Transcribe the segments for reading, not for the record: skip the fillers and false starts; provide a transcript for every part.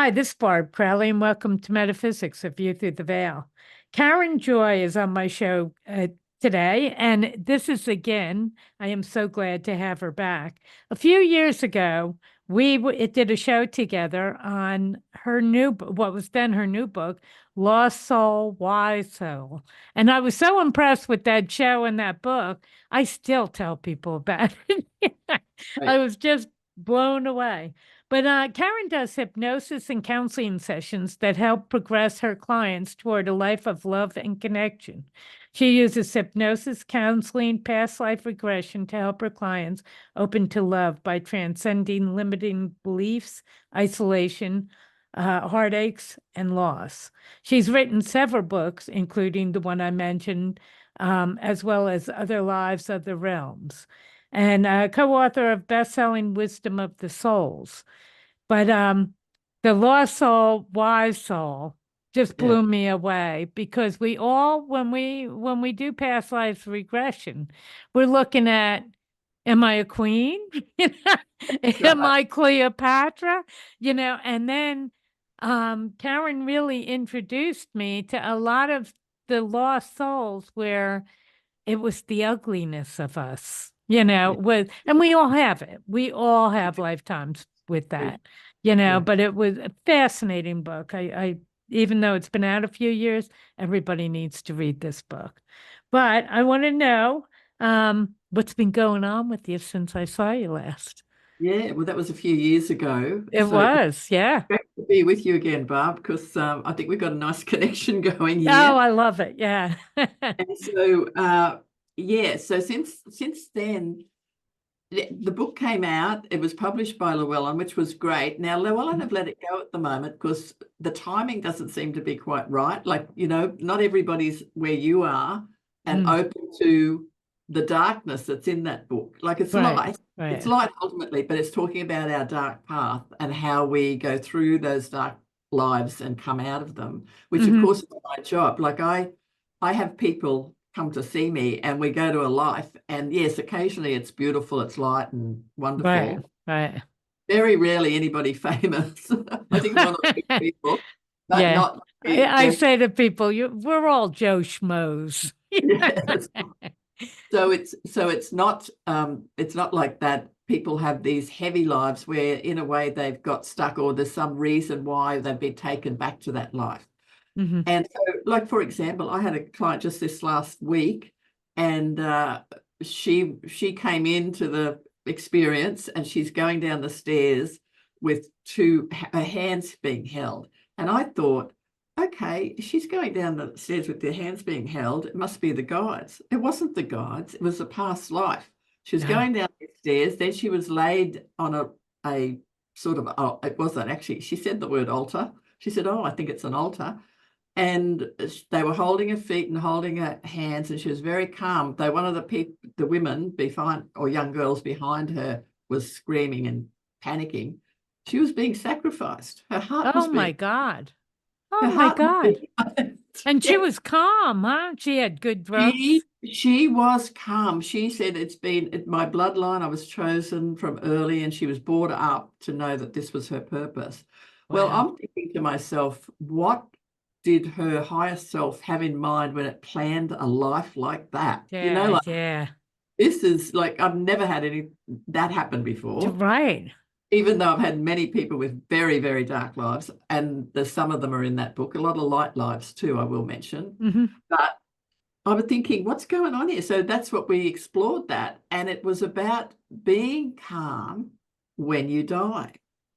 Hi, this is Barb Crowley, and welcome to Metaphysics, A View Through the Veil. Karen Joy is on my show today, and this is again, I am so glad to have her back. A few years ago, it did a show together on her what was then her new book, Lost Soul, Wise Soul. And I was so impressed with that show and that book, I still tell people about it. Right. I was just blown away. But Karen does hypnosis and counseling sessions that help progress her clients toward a life of love and connection. She uses hypnosis, counseling, past life regression to help her clients open to love by transcending limiting beliefs, isolation, heartaches, and loss. She's written several books, including the one I mentioned, as well as Other Lives, Other Realms, and co-author of best-selling Wisdom of the Souls. But the Lost Soul, Wise Soul just Yeah. blew me away because we all, when we do past life regression, we're looking at, am I a queen? Am Right. I Cleopatra? And then Karen really introduced me to a lot of the lost souls where it was the ugliness of us, Yeah. and we all have it. We all have lifetimes with Yeah. that, Yeah. but it was a fascinating book. Even though it's been out a few years, everybody needs to read this book. But I want to know what's been going on with you since I saw you last. Yeah. Well, that was a few years ago. It So was, yeah. great to be with you again, Barb, because I think we've got a nice connection going Oh, here. I love it. Yeah. And so, yeah. So since then, the book came out. It was published by Llewellyn, which was great. Now, Llewellyn have let it go at the moment because the timing doesn't seem to be quite right. Like, not everybody's where you are and Mm, open to the darkness that's in that book. Like it's right, light. It's right. light ultimately, but it's talking about our dark path and how we go through those dark lives and come out of them, which of Hmm. course is my job. Like I have people come to see me and we go to a life, and yes, occasionally it's beautiful, it's light and Right, wonderful. right. Very rarely anybody famous. I think one or two people, but Yeah. not I they're say to people, we're all Joe Schmoes. yes. So it's not like that. People have these heavy lives where in a way they've got stuck or there's some reason why they've been taken back to that life. Hmm. And so, like, for example, I had a client just this last week, and she came into the experience and she's going down the stairs with her hands being held. And I thought, okay, she's going down the stairs with their hands being held. It must be the guides. It wasn't the guides. It was a past life. She was Oh, going down the stairs. Then she was laid on a sort of, oh, it wasn't actually, she said the word altar. She said, oh, I think it's an altar, and they were holding her feet and holding her hands, and she was very calm. Though one of the women behind, or young girls behind her, was screaming and panicking. She was being sacrificed. Her heart oh was my being. God. Her Oh my heart was God. being. And she Yeah. was calm, huh? She had good She drugs. she was calm. She said my bloodline. I was chosen from early, and she was brought up to know that this was her purpose. Well, Wow. I'm thinking to myself, what did her higher self have in mind when it planned a life like that? Yeah, Like yeah. this is like I've never had any that happen before, Right. even though I've had many people with very, very dark lives, and there's some of them are in that book, a lot of light lives too, I will mention. Hmm. But I was thinking, what's going on here? So that's what we explored that. And it was about being calm when you die.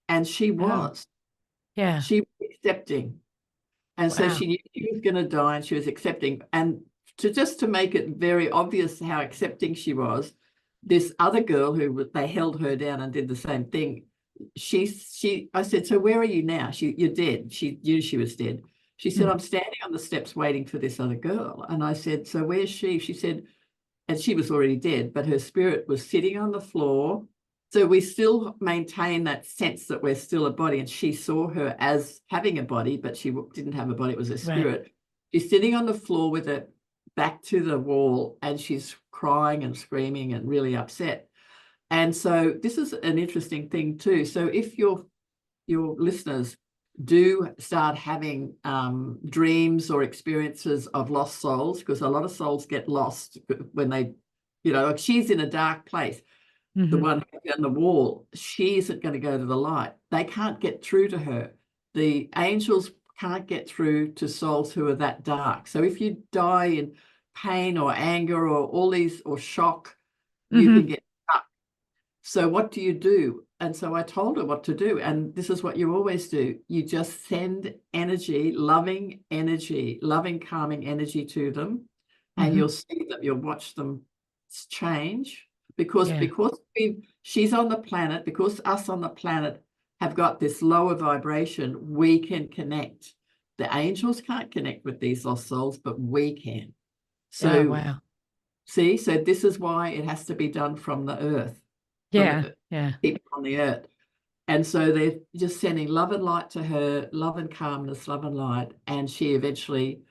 And she Oh, was. yeah. She was accepting. And so Wow. she knew she was going to die and she was accepting. And to make it very obvious how accepting she was, this other girl who they held her down and did the same thing. I said, so where are you now? You're dead. She knew she was dead. She said, Mm. I'm standing on the steps waiting for this other girl. And I said, so where's she? She said, and she was already dead, but her spirit was sitting on the floor. So we still maintain that sense that we're still a body. And she saw her as having a body, but she didn't have a body. It was a Right. spirit. She's sitting on the floor with her back to the wall, and she's crying and screaming and really upset. And so this is an interesting thing too. So if your listeners do start having dreams or experiences of lost souls, because a lot of souls get lost when they, like she's in a dark place. The one on the wall, she isn't going to go to the light. They can't get through to her. The angels can't get through to souls who are that dark. So if you die in pain or anger or all these, or shock, you can get stuck. So what do you do? And so I told her what to do. And this is what you always do. You just send energy, loving, calming energy to them. And you'll see that you'll watch them change, because she's on the planet, because us on the planet have got this lower vibration, we can connect. The angels can't connect with these lost souls, but we can. So wow. See, so this is why it has to be done from the earth. People on the earth. And so they're just sending love and light to her, love and calmness, love and light, and she eventually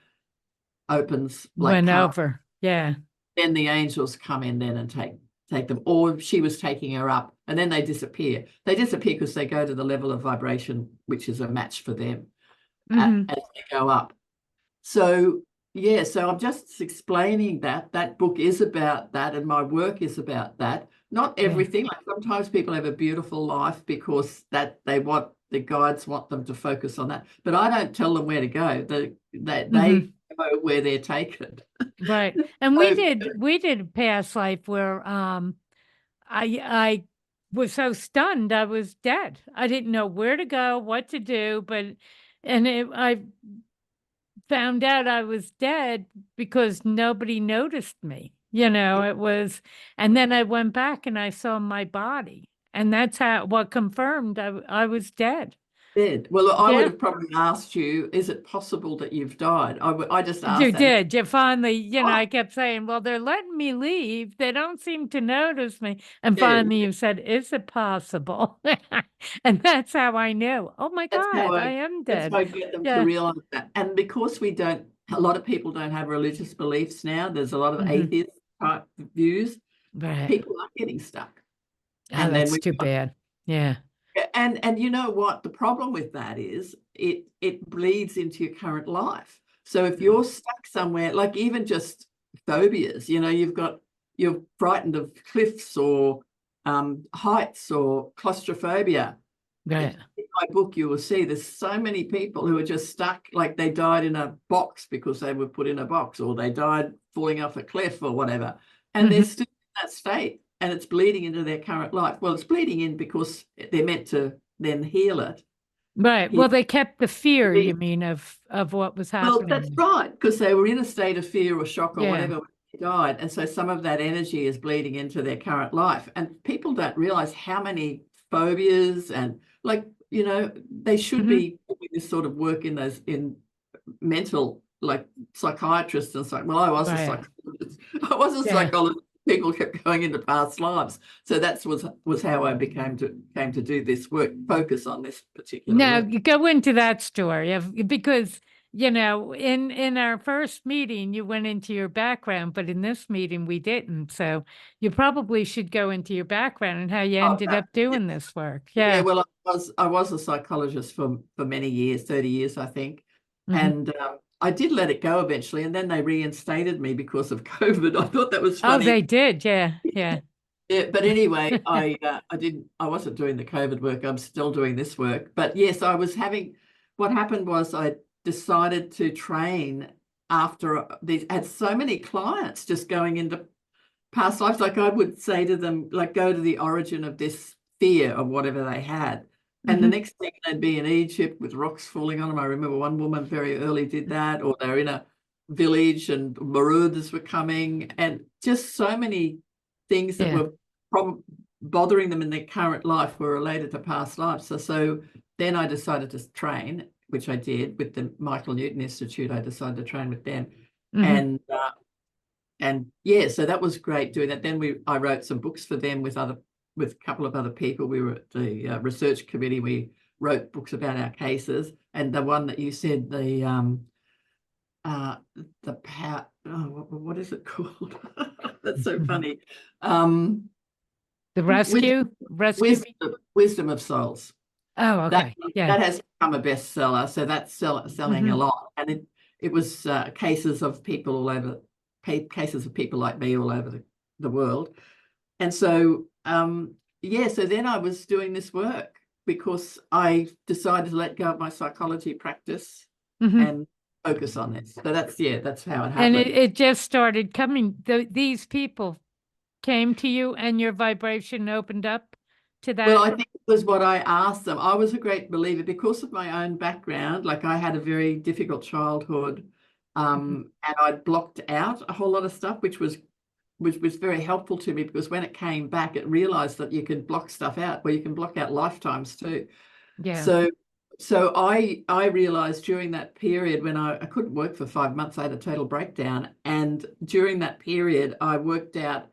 opens, went over. Yeah. Then the angels come in then and take them, or she was taking her up, and then they disappear. They disappear because they go to the level of vibration which is a match for them as they go up. So so I'm just explaining that book is about that, and my work is about that. Not everything. Like sometimes people have a beautiful life because that the guides want them to focus on that, but I don't tell them where to go. They go where they're taken. Right. And we did a past life where I was so stunned I was dead. I didn't know where to go, what to do, I found out I was dead because nobody noticed me. It was, and then I went back and I saw my body, and that's what confirmed I was dead. Dead. Well, I would have probably asked you, is it possible that you've died? I just asked You that. did. You finally, I kept saying, well, they're letting me leave. They don't seem to notice me. And finally you said, is it possible? And that's how I knew. Oh my God, I am dead. That's how I get them to realize that. And because a lot of people don't have religious beliefs now, there's a lot of atheist type views. Right. People are getting stuck. And that's too bad. Yeah. And you know what? The problem with that is it bleeds into your current life. So if you're stuck somewhere, like even just phobias, you're frightened of cliffs or heights or claustrophobia. Right. In my book, you will see there's so many people who are just stuck, like they died in a box because they were put in a box, or they died falling off a cliff or whatever. And they're still in that state. And it's bleeding into their current life. Well, it's bleeding in because they're meant to then heal it. Right. Well, they kept the fear, you mean, of what was happening. Well, that's right, because they were in a state of fear or shock or whatever when they died. And so some of that energy is bleeding into their current life. And people don't realize how many phobias and they should be doing this sort of work in mental, like psychiatrists and stuff. Well, I was a psychologist. I was a psychologist. People kept going into past lives. So that was how I came to do this work, focus on this particular Now, work. you go into that story because, in our first meeting, you went into your background, but in this meeting, we didn't. So you probably should go into your background and how you ended up doing this work. Yeah. Well, I was a psychologist for many years, 30 years, I think. And I did let it go eventually, and then they reinstated me because of COVID. I thought that was funny. Oh, they did, yeah. But anyway, I wasn't doing the COVID work. I'm still doing this work. But yes, what happened was I decided to train after these. I had so many clients just going into past lives. Like I would say to them, like, go to the origin of this fear of whatever they had. And the next thing they'd be in Egypt with rocks falling on them. I remember one woman very early did that, or they're in a village and marauders were coming, and just so many things that were bothering them in their current life were related to past lives. So then I decided to train, which I did with the Michael Newton Institute. I decided to train with them. And so that was great doing that. Then I wrote some books for them with a couple of other people. We were at the research committee. We wrote books about our cases, and the one that you said, the power. Oh, what is it called? That's so funny. The rescue? Wisdom of Souls. Oh, That okay. Yeah. that has become a bestseller, so that's selling a Hmm. lot. And it was cases of people all over, cases of people like me all over the world. And so yeah, so then I was doing this work because I decided to let go of my psychology practice Hmm. and focus on this. So that's how it And it, happened. it just started coming. These people came to you and your vibration opened up to Well, that. I think it was what I asked them. I was a great believer because of my own background. Like I had a very difficult childhood, Mhm. and I'd blocked out a whole lot of stuff, which was very helpful to me because when it came back, it realized that you can block stuff out, where you can block out lifetimes too. Yeah. So, so I realized during that period when I couldn't work for 5 months, I had a total breakdown, and during that period, I worked out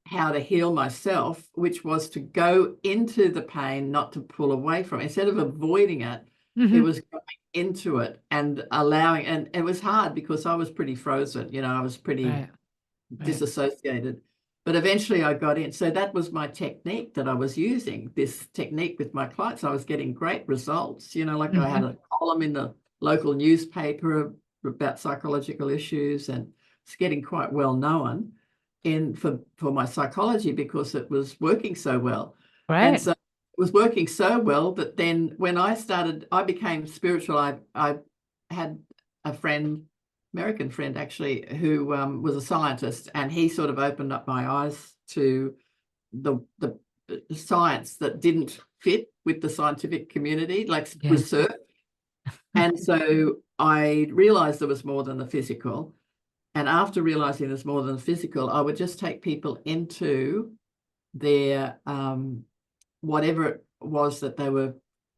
how to heal myself, which was to go into the pain, not to pull away from it. Instead of avoiding it, it Hmm. was going into it and allowing, and it was hard because I was pretty frozen, I was pretty Right. Right. disassociated. But eventually I got in. So that was my technique that I was using, this technique with my clients. I was getting great results. Like I had Hmm. a column in the local newspaper about psychological issues, and it's getting quite well known for my psychology because it was working so well. And Right. so it was working so well that then when I became spiritual. I had a friend, American friend actually, who was a scientist, and he sort of opened up my eyes to the science that didn't fit with the scientific community, like Yeah. research. And so I realized there was more than the physical. And after realizing there's more than the physical, I would just take people into their whatever it was that they were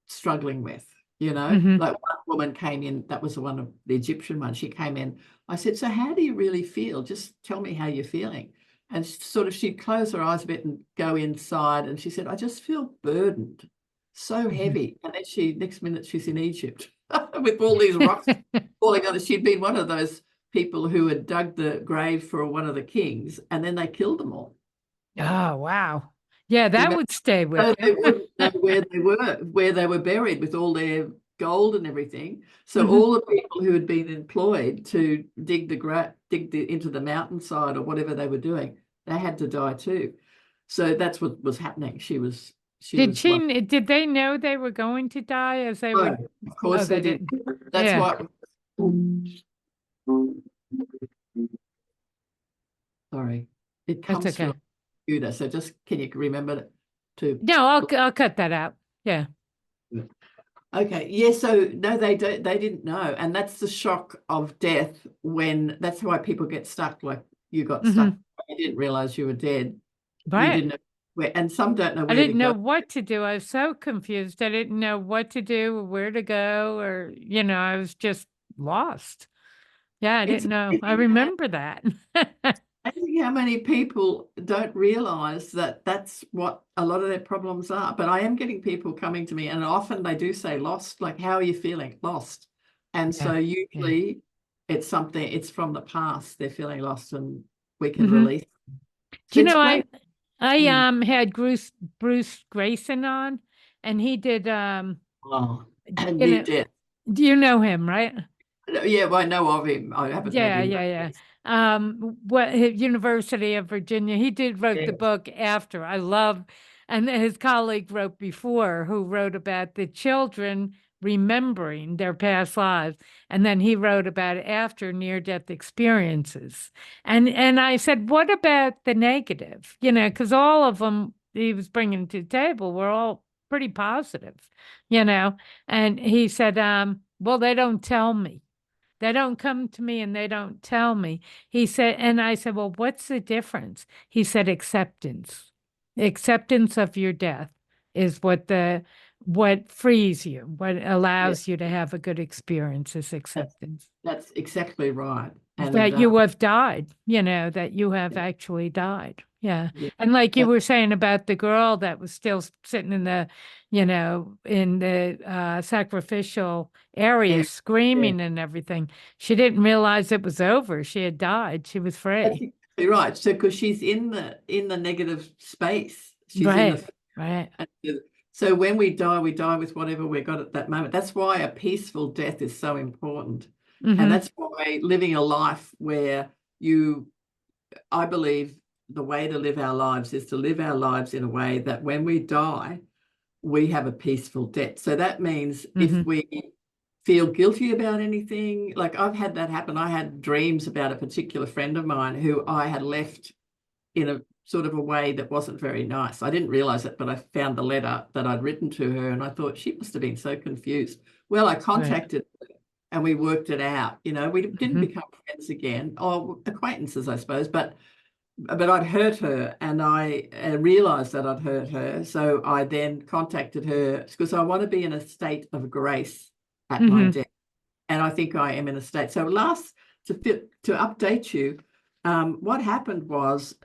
struggling with. Hmm. Like one woman came in, that was the one of the Egyptian one. She came in. I said, "So how do you really feel? Just tell me how you're feeling." And she'd close her eyes a bit and go inside. And she said, "I just feel burdened, so Hmm. heavy." And then next minute she's in Egypt with all these rocks falling on her. She'd been one of those people who had dug the grave for one of the kings, and then they killed them all. Oh, wow. Yeah, that would stay with So you. they wouldn't know where they were buried with all their gold and everything. So Hmm. all the people who had been employed to into the mountainside or whatever they were doing, they had to die too. So that's what was happening. She was one. Did they know they were going to die as they were? No, of Oh, course they they did. didn't. That's Yeah, what. Sorry, it that's comes through a okay. computer. So just can you remember to No, I'll cut that out. Yeah. Okay, yeah, so no, they didn't know. And that's the shock of death, when that's why people get stuck, like you got stuck. Hmm. You didn't realize you were dead. You Right. didn't know where, and some don't know I where to didn't know go. what to do. I was so confused. I didn't know what to do or where to go, or, I was just lost. Yeah, I It's didn't know. I amazing remember that. how many people don't realize that that's what a lot of their problems are. But I am getting people coming to me, and often they do say lost, like, how are you feeling? Lost. And Yeah. so Yeah. usually it's from the past. They're feeling lost, and we can Hmm. release. Do So you it's know, great. I Mm. had Bruce Grayson on, and he did Oh, and you near know death. do you know him, right? Yeah, well, I know of him. I haven't met Yeah, him, yeah, but yeah. yes, What University of Virginia. He did wrote the yes. book after. I love, and his colleague wrote before, who wrote about the children remembering their past lives, and then he wrote about after near-death experiences. And I said, what about the negative? Because all of them he was bringing to the table were all pretty positive, you know. And he said, well, they don't tell me. They don't come to me and they don't tell me. He said, and I said, well, what's the difference? He said, acceptance. Acceptance of your death is what frees you, what Yes, allows you to have a good experience is that's acceptance. that's exactly right. And That you have died, that you have yeah, actually died. Yeah. yeah, And like you that's were saying about the girl that was still sitting in the sacrificial area yeah, yeah. screaming and everything. She didn't realize it was over. She had died. She was That's free. exactly right. So because she's in the negative space, she's in Right. the Right. So when we die with whatever we got at that moment. That's why a peaceful death is so important. And that's why living a life where I believe the way to live our lives is to live our lives in a way that when we die, we have a peaceful death. So that means if we feel guilty about anything, like I've had that happen. I had dreams about a particular friend of mine who I had left in a sort of a way that wasn't very nice. I didn't realize it, but I found the letter that I'd written to her and I thought she must have been so confused. Well, I contacted her and we worked it out. You know, we didn't become friends again, or acquaintances, I suppose, but I'd hurt her and I realized that I'd hurt her. So I then contacted her because I want to be in a state of grace at my death. And I think I am in a state. So to update you, what happened was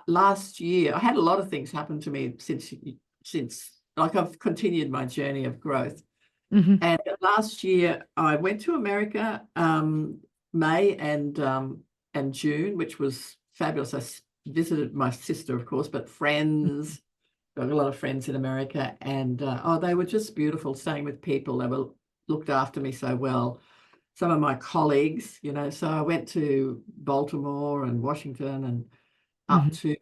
last year, I had a lot of things happen to me since like I've continued my journey of growth. And last year I went to America, May and June, which was fabulous. I visited my sister, of course, but friends, got a lot of friends in America, and they were just beautiful, staying with people. They were looked after me so well. Some of my colleagues, you know, so I went to Baltimore and Washington and up to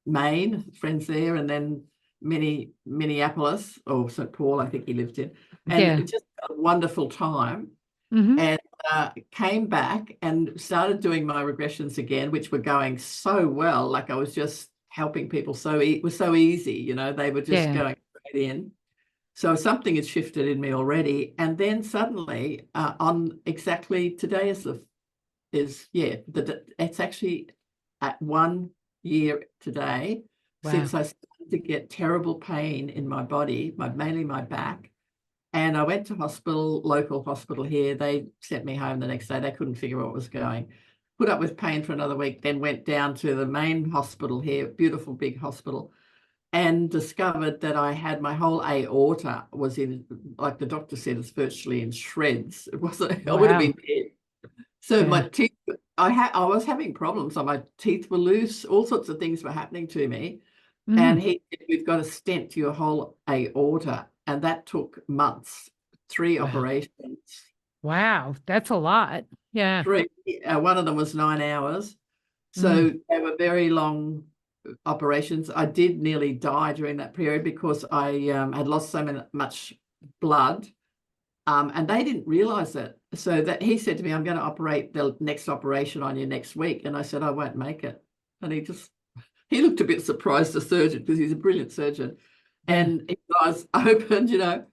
Maine, friends there, and then Minneapolis or St. Paul, I think he lived in, and just a wonderful time. And came back and started doing my regressions again, which were going so well. Like I was just helping people. It was so easy, you know, they were just going straight in. So something had shifted in me already. And then suddenly on exactly today it's actually at 1 year today since I started to get terrible pain in my body, mainly my back. And I went to local hospital here. They sent me home the next day. They couldn't figure out what was going. Put up with pain for another week, then went down to the main hospital here, beautiful big hospital, and discovered that I had my whole aorta was in, like the doctor said, it's virtually in shreds. It wasn't, I would have been dead. So my teeth, I was having problems. So my teeth were loose, all sorts of things were happening to me. And he said, we've got to stent your whole aorta. And that took months, 3 operations. Wow, that's a lot. Yeah. 3. One of them was 9 hours. So they were very long operations. I did nearly die during that period because I had lost so much blood. And they didn't realize it. So that he said to me, I'm going to operate the next operation on you next week. And I said, I won't make it. And he looked a bit surprised, the surgeon, because he's a brilliant surgeon. And his eyes opened, you know,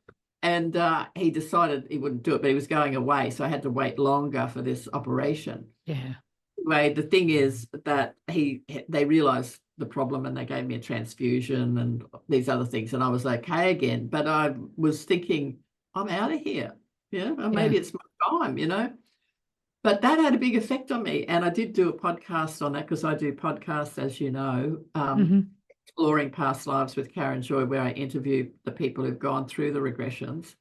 and he decided he wouldn't do it, but he was going away. So I had to wait longer for this operation. Yeah. Anyway, the thing is that they realized the problem and they gave me a transfusion and these other things. And I was okay again. But I was thinking, I'm out of here. Yeah, well, maybe it's my time, you know. But that had a big effect on me. And I did do a podcast on that because I do podcasts, as you know, Exploring Past Lives with Karen Joy, where I interview the people who've gone through the regressions.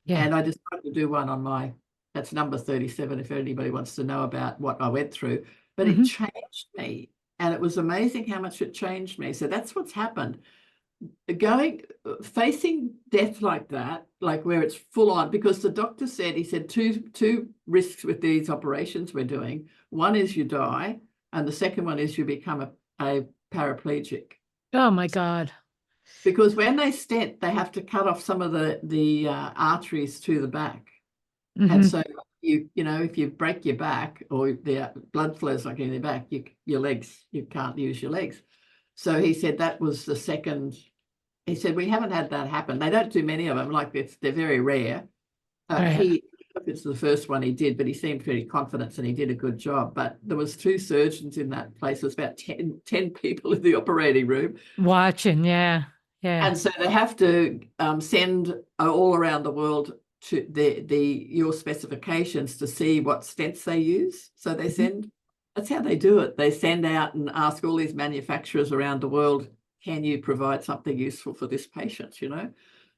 And I decided to do one on that's number 37, if anybody wants to know about what I went through. But it changed me. And it was amazing how much it changed me. So that's what's happened. Facing death like that, like where it's full on, because the doctor said, he said two risks with these operations we're doing. One is you die, and the second one is you become a paraplegic. Oh my God. Because when they stent, they have to cut off some of the arteries to the back. And so you know, if you break your back or the blood flow's not getting in the back, your legs, you can't use your legs. So he said that was the second. He said, we haven't had that happen. They don't do many of them, like they're very rare. It's the first one he did, but he seemed pretty confident and he did a good job. But there was 2 surgeons in that place. There was about 10 people in the operating room. Watching, yeah. And so they have to send all around the world to your specifications to see what stents they use. So they send, that's how they do it. They send out and ask all these manufacturers around the world, can you provide something useful for this patient, you know?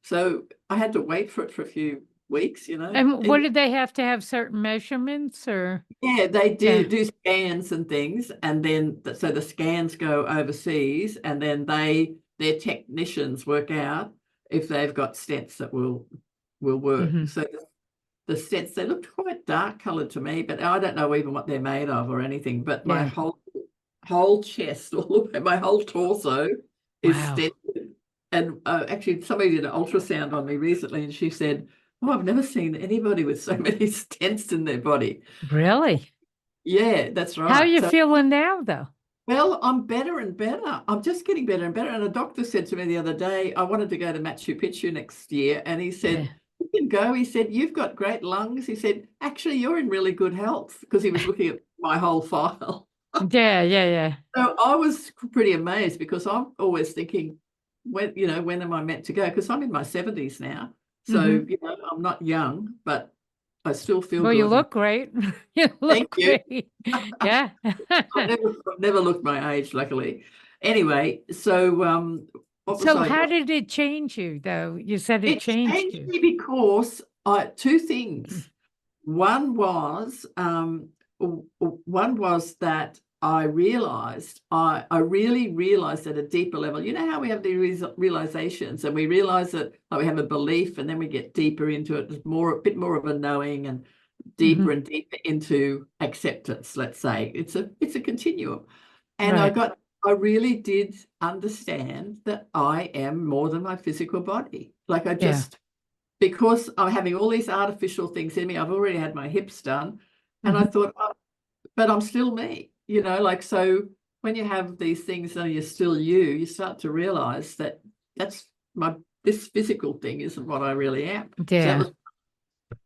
So I had to wait for it for a few weeks, you know. And what did they have to have certain measurements or? Yeah, they do scans and things. And then, so the scans go overseas and then their technicians work out if they've got stents that will work. Mhm. So the stents, they looked quite dark coloured to me, but I don't know even what they're made of or anything. But my Yeah. whole chest, my whole torso is Wow. stented. And actually, somebody did an ultrasound on me recently, and she said, "Oh, I've never seen anybody with so many stents in their body." Really? Yeah, that's How are right. you So, feeling now, though? well, I'm better and better. I'm just getting better and better. And a doctor said to me the other day, I wanted to go to Machu Picchu next year, and he Yeah. said, "You can go." He said, "You've got great lungs." He said, "Actually, you're in really good health," because he was looking at my whole file. Yeah, yeah, yeah. So I was pretty amazed, because I'm always thinking, when am I meant to go? Because I'm in my 70s now. So, Hmm. I'm not young, but I still feel Well, you good. look great. You Thank look you. great. Yeah. I've never looked my age, luckily. Anyway, so what was So I? how did it change you, though? You said it It changed changed you. me because two things. One was that I really realized at a deeper level. You know how we have these realizations, and we realize that, like, we have a belief, and then we get deeper into it. There's a bit more of a knowing, and deeper Hmm. and deeper into acceptance. Let's say it's a continuum, and Right. I really did understand that I am more than my physical body. Like, Yeah. because I'm having all these artificial things in me. I've already had my hips done, and I Hmm. thought, oh, but I'm still me, like, so when you have these things and you're still you start to realize that that's this physical thing isn't what I really am. So that Yeah. was.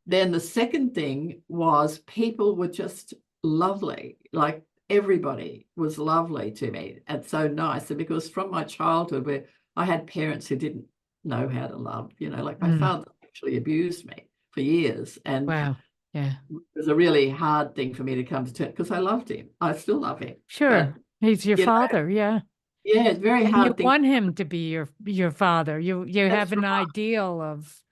Then the second thing was, people were just lovely. Like, everybody was lovely to me and so nice. And because from my childhood, where I had parents who didn't know how to love, like my Mm. father actually abused me for years. And Wow. Yeah. it was a really hard thing for me to come to terms, because I loved him. I still love him. But, Sure. He's your you know, father. Yeah. yeah, it's a very And you hard thing. want him to be your father. You have That's an right. ideal of,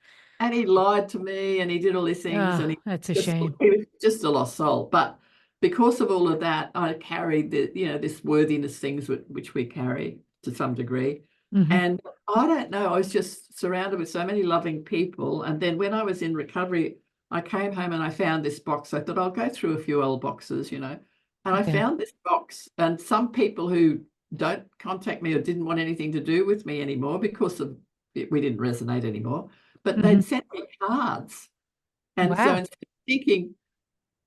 And he lied to me, and he did all these things, and oh, that's a just shame. he was just a lost soul. But because of all of that, I carried this worthiness things which we carry to some degree. Hmm. And I don't know, I was just surrounded with so many loving people. And then when I was in recovery, I came home and I found this box. I thought, I'll go through a few old boxes, and I Yeah. found this box, and some people who don't contact me or didn't want anything to do with me anymore because of we didn't resonate anymore, but Hmm. they'd sent me cards. And so Wow. instead of thinking,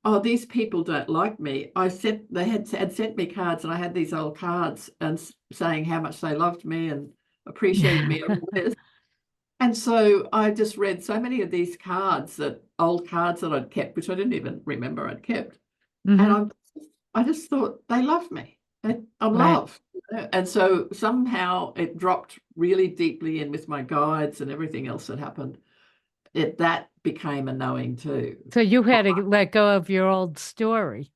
oh, these people don't like me, they had sent me cards, and I had these old cards and saying how much they loved me and appreciated me. And so I just read so many of these old cards that I'd kept, which I didn't even remember I'd kept. And Hmm. I just thought, they love me. I'm Right. loved. And so somehow it dropped really deeply in with my guides and everything else that happened. That became a knowing too. So you had to let go of your old story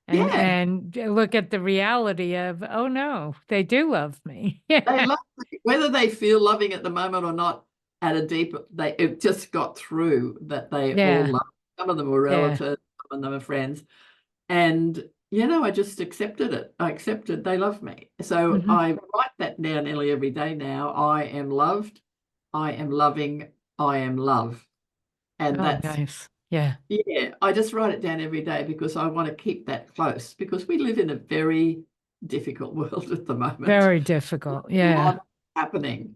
Yeah, and look at the reality of, oh no, they do love me. they Yeah. love me. Whether they feel loving at the moment or not, at a deeper, it just got through that they all Yeah. love. Some of them were Yeah. relatives, some of them are friends. And, I just accepted it. I accepted they love me. So Hmm. I write that down nearly every day now. I am loved. I am loving. I am love. And Oh, that's, nice. Yeah. yeah, I just write it down every day, because I want to keep that close, because we live in a very difficult world at the moment. Very difficult. A Yeah. lot happening.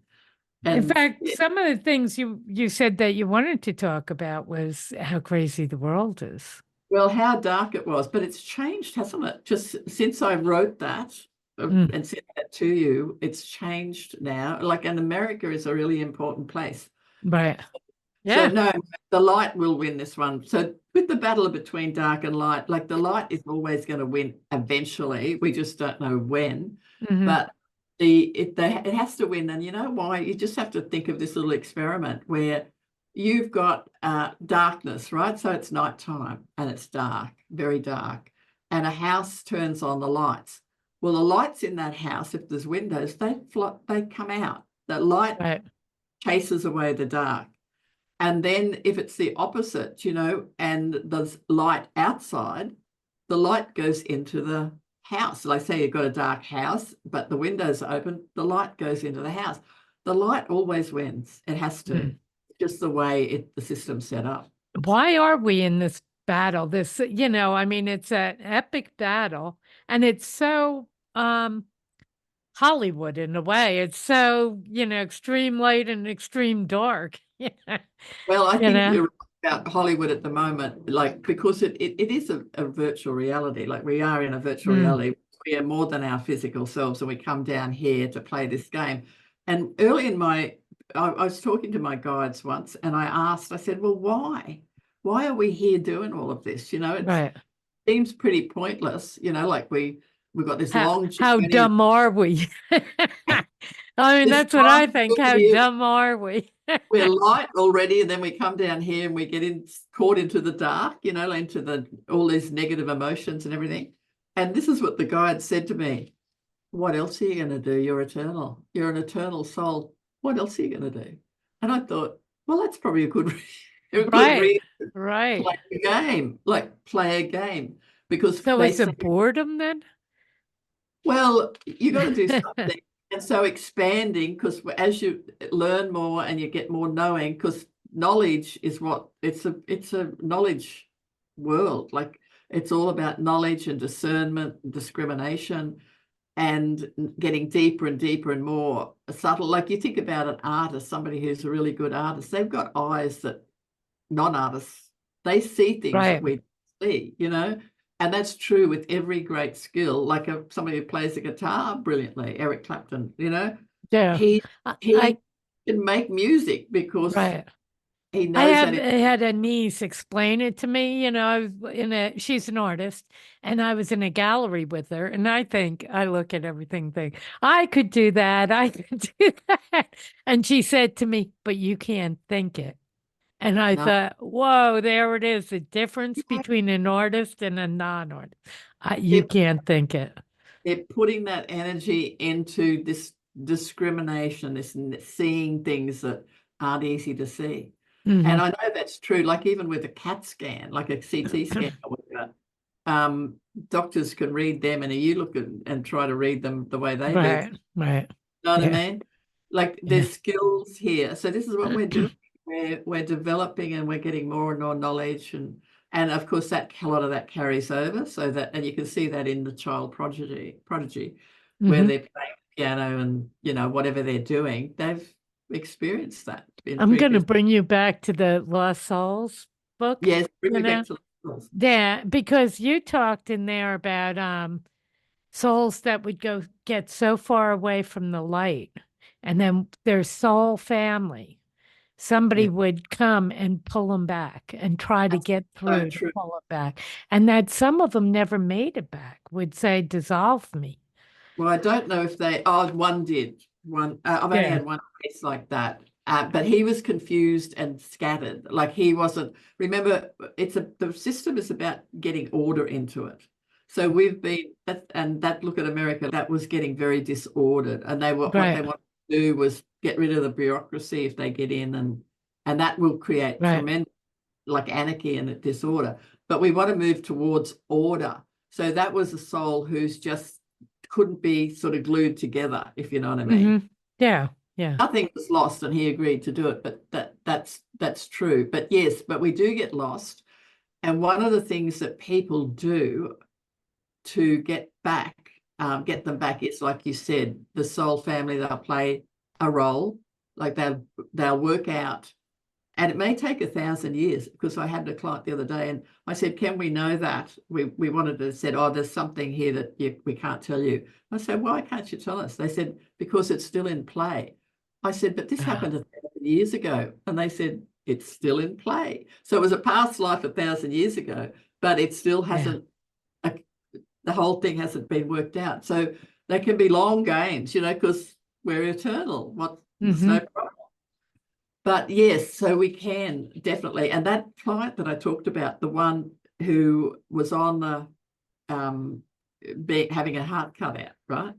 In And fact, yeah, some of the things you said that you wanted to talk about was how crazy the world is. well, how dark it was, but it's changed, hasn't it? Just since I wrote that Mm. and sent that to you, it's changed now. Like, and America is a really important place. Right. So Yeah. no, the light will win this one. So with the battle between dark and light, like, the light is always going to win eventually. We just don't know when. Hmm. But it has to win. And you know why? You just have to think of this little experiment where you've got darkness, right? So it's nighttime and it's dark, very dark, and a house turns on the lights. Well, the lights in that house, if there's windows, they come out. The light Right. chases away the dark. And then if it's the opposite, and there's light outside, the light goes into the house. Like, say you've got a dark house, but the windows are open, the light goes into the house. the light always wins. It has to. Mm. Just the way the system's set up. Why are we in this battle? This, I mean, it's an epic battle, and it's so Hollywood in a way. It's so, extreme light and extreme dark. Well, I You think know? you're right about Hollywood at the moment, like because it is a virtual reality. Like we are in a virtual Mm, reality. We are more than our physical selves, and we come down here to play this game. And early in I was talking to my guides once, and I said, well, why? Why are we here doing all of this? It right. seems pretty pointless, like we've got this long How journey, dumb are we? I mean, this that's what I time think. How period. dumb are we? We're light already, and then we come down here and we get caught into the dark, into all these negative emotions and everything. And this is what the guide said to me: what else are you going to do? You're eternal. You're an eternal soul. What else are you going to do? And I thought, well, that's probably a good a good Right, reason to right. play a game, like play a game, because So they is say, it boredom then? well, you got to do something. And so expanding, because as you learn more and you get more knowing, because knowledge is it's a knowledge world. Like it's all about knowledge and discernment and discrimination and getting deeper and deeper and more subtle. Like you think about an artist, somebody who's a really good artist, they've got eyes that non-artists, they see things that Right. we see, and that's true with every great skill. Like somebody who plays the guitar brilliantly, Eric Clapton, Yeah. he I he can make music because right. he I knows have that had a niece explain it to me. I was she's an artist, and I was in a gallery with her, and I look at everything, think, I could do that. I could do that. And she said to me, but you can't think it. And I no, thought, whoa, there it is, the difference between an artist and a non-artist. You they're, can't think it. they're putting that energy into this discrimination, this seeing things that aren't easy to see. Hmm. And I know that's true, like even with a CAT scan, like a CT scan or whatever, doctors can read them, and you look at and try to read them the way they do. Right, right. You know what I Yeah, mean? Like yeah. there's skills here. So this is what we're doing. We're developing and we're getting more and more knowledge, and of course that a lot of that carries over. So that, and you can see that in the child prodigy, where Hmm. they're playing piano and whatever they're doing, they've experienced that in I'm going to previous. bring you back to the Lost Souls book, Yes, bring you me know? back to the schools. Yeah, because you talked in there about souls that would go get so far away from the light, and then their soul family. Somebody Yeah, would come and pull them back and try to that's get so through to true. pull it back. And that some of them never made it back, would say, dissolve me. Well, I don't know if one did. I've only Yeah, had one case like that. But he was confused and scattered. Like he wasn't, remember, the system is about getting order into it. So we've been, that look at America, that was getting very disordered. And what they right, want to do was get rid of the bureaucracy if they get in, and that will create right. tremendous, like anarchy and disorder. But we want to move towards order. So that was a soul who's just couldn't be sort of glued together, if you know what I mean. Hmm. Yeah, yeah. Nothing was lost, and he agreed to do it, but that's true. But yes, but we do get lost. And one of the things that people do to get them back is, like you said, the soul family, they'll play a role, like they'll work out. And it may take 1,000 years, because I had a client the other day and I said, can we know that? We wanted to said, oh, there's something here that we can't tell you. I said, why can't you tell us? They said, because it's still in play. I said, but this Ah, happened 1,000 years ago. And they said, it's still in play. So it was a past life 1,000 years ago, but it still yeah. hasn't, the whole thing hasn't been worked out. So they can be long games, because we're eternal. There's Hmm. no problem. But yes, so we can definitely. And that client that I talked about, the one who was on the having a heart cut out, right?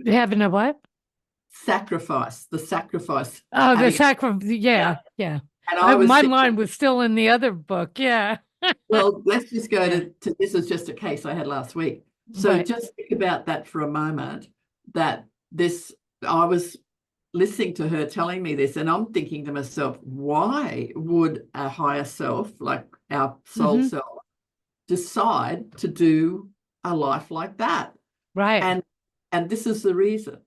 Having a what? The sacrifice, Oh, the having it sacrifice. out. Yeah, yeah. And I was My thinking, mind was still in the other book. Yeah. well, let's just go Yeah. to this is just a case I had last week. So Right. just think about that for a moment, that this, I was listening to her telling me this, and I'm thinking to myself, why would a higher self, like our soul self, decide to do a life like that? Right. And this is the reason,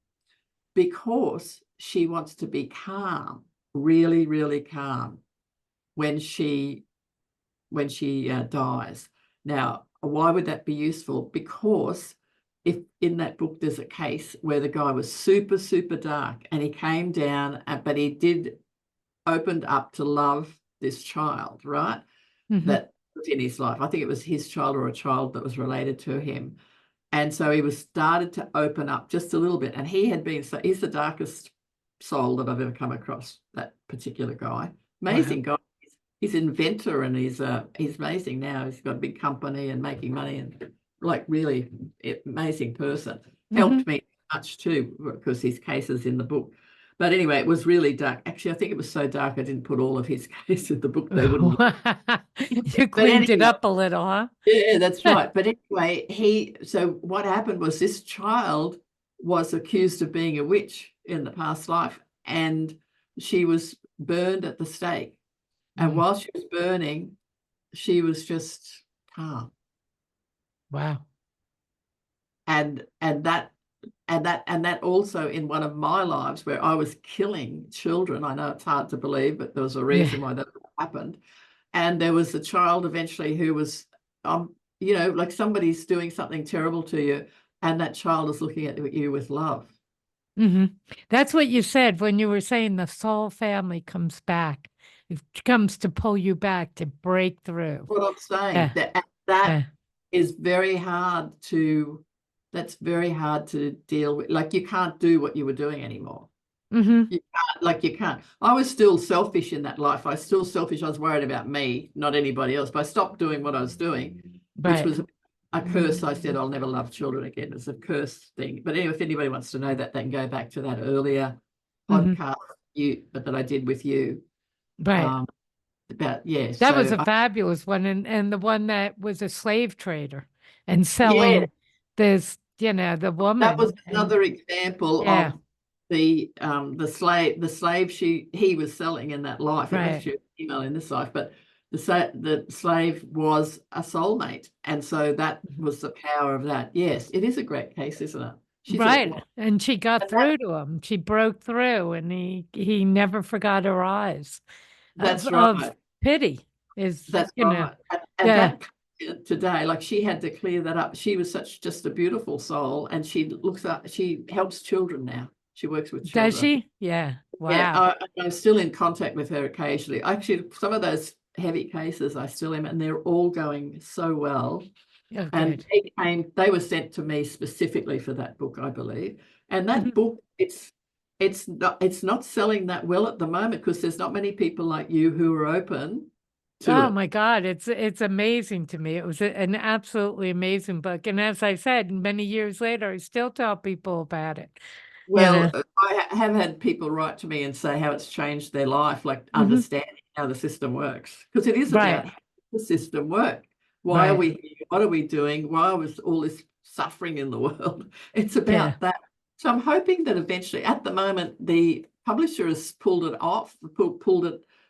because she wants to be calm, really, really calm when she dies. Now, why would that be useful? Because if in that book there's a case where the guy was super, super dark and he came down, but he did opened up to love this child, right? That was in his life. I think it was his child or a child that was related to him. And so he was started to open up just a little bit. And he had been, so he's the darkest soul that I've ever come across, that particular guy. Amazing guy. He's an inventor, and he's amazing now. He's got a big company and making money, and like really amazing person. Helped me much too, because his case is in the book. But anyway, it was really dark. Actually, I think it was so dark I didn't put all of his case in the book. They wouldn't. You cleaned it up a little, huh? Yeah, that's right. But anyway, so what happened was this child was accused of being a witch in the past life, and she was burned at the stake. And while she was burning, she was just calm. Wow. And that also in one of my lives where I was killing children. I know it's hard to believe, but there was a reason why that happened. And there was a child eventually who was, like somebody's doing something terrible to you, and that child is looking at you with love. That's what you said when you were saying the soul family comes back. It comes to pull you back, to break through. What I'm saying, that is very hard to, that's very hard to deal with. Like, you can't do what you were doing anymore. You can't. I was still selfish in that life. I was still selfish. I was worried about me, not anybody else. But I stopped doing what I was doing, which was a curse. I said, I'll never love children again. It's a curse thing. But anyway, if anybody wants to know that, they can go back to that earlier podcast that I did with you. Right. That was a fabulous one. And the one that was a slave trader and selling this, the woman. That was another example of the slave he was selling in that life. It was actually a female in this life, but the slave was a soulmate, and so that was the power of that. Yes, it is a great case, isn't it? And she got through to him. She broke through, and he never forgot her eyes. That's right. Of pity is that's right. And that today, like, she had to clear that up. She was just a beautiful soul, and she helps children now. She works with children. Does she? Yeah. Wow. Yeah, I'm still in contact with her occasionally. Actually, some of those heavy cases I still am, and they're all going so well. Oh, and they were sent to me specifically for that book, I believe. And that book, it's not selling that well at the moment, because there's not many people like you who are open to it. Oh my God, it's amazing to me. It was an absolutely amazing book. And as I said, many years later, I still tell people about it. Well, I have had people write to me and say how it's changed their life, like understanding how the system works. Because it is about how the system works. Why are we here? What are we doing? Why was all this suffering in the world? It's about that. So I'm hoping that eventually, at the moment, the publisher has pulled it off,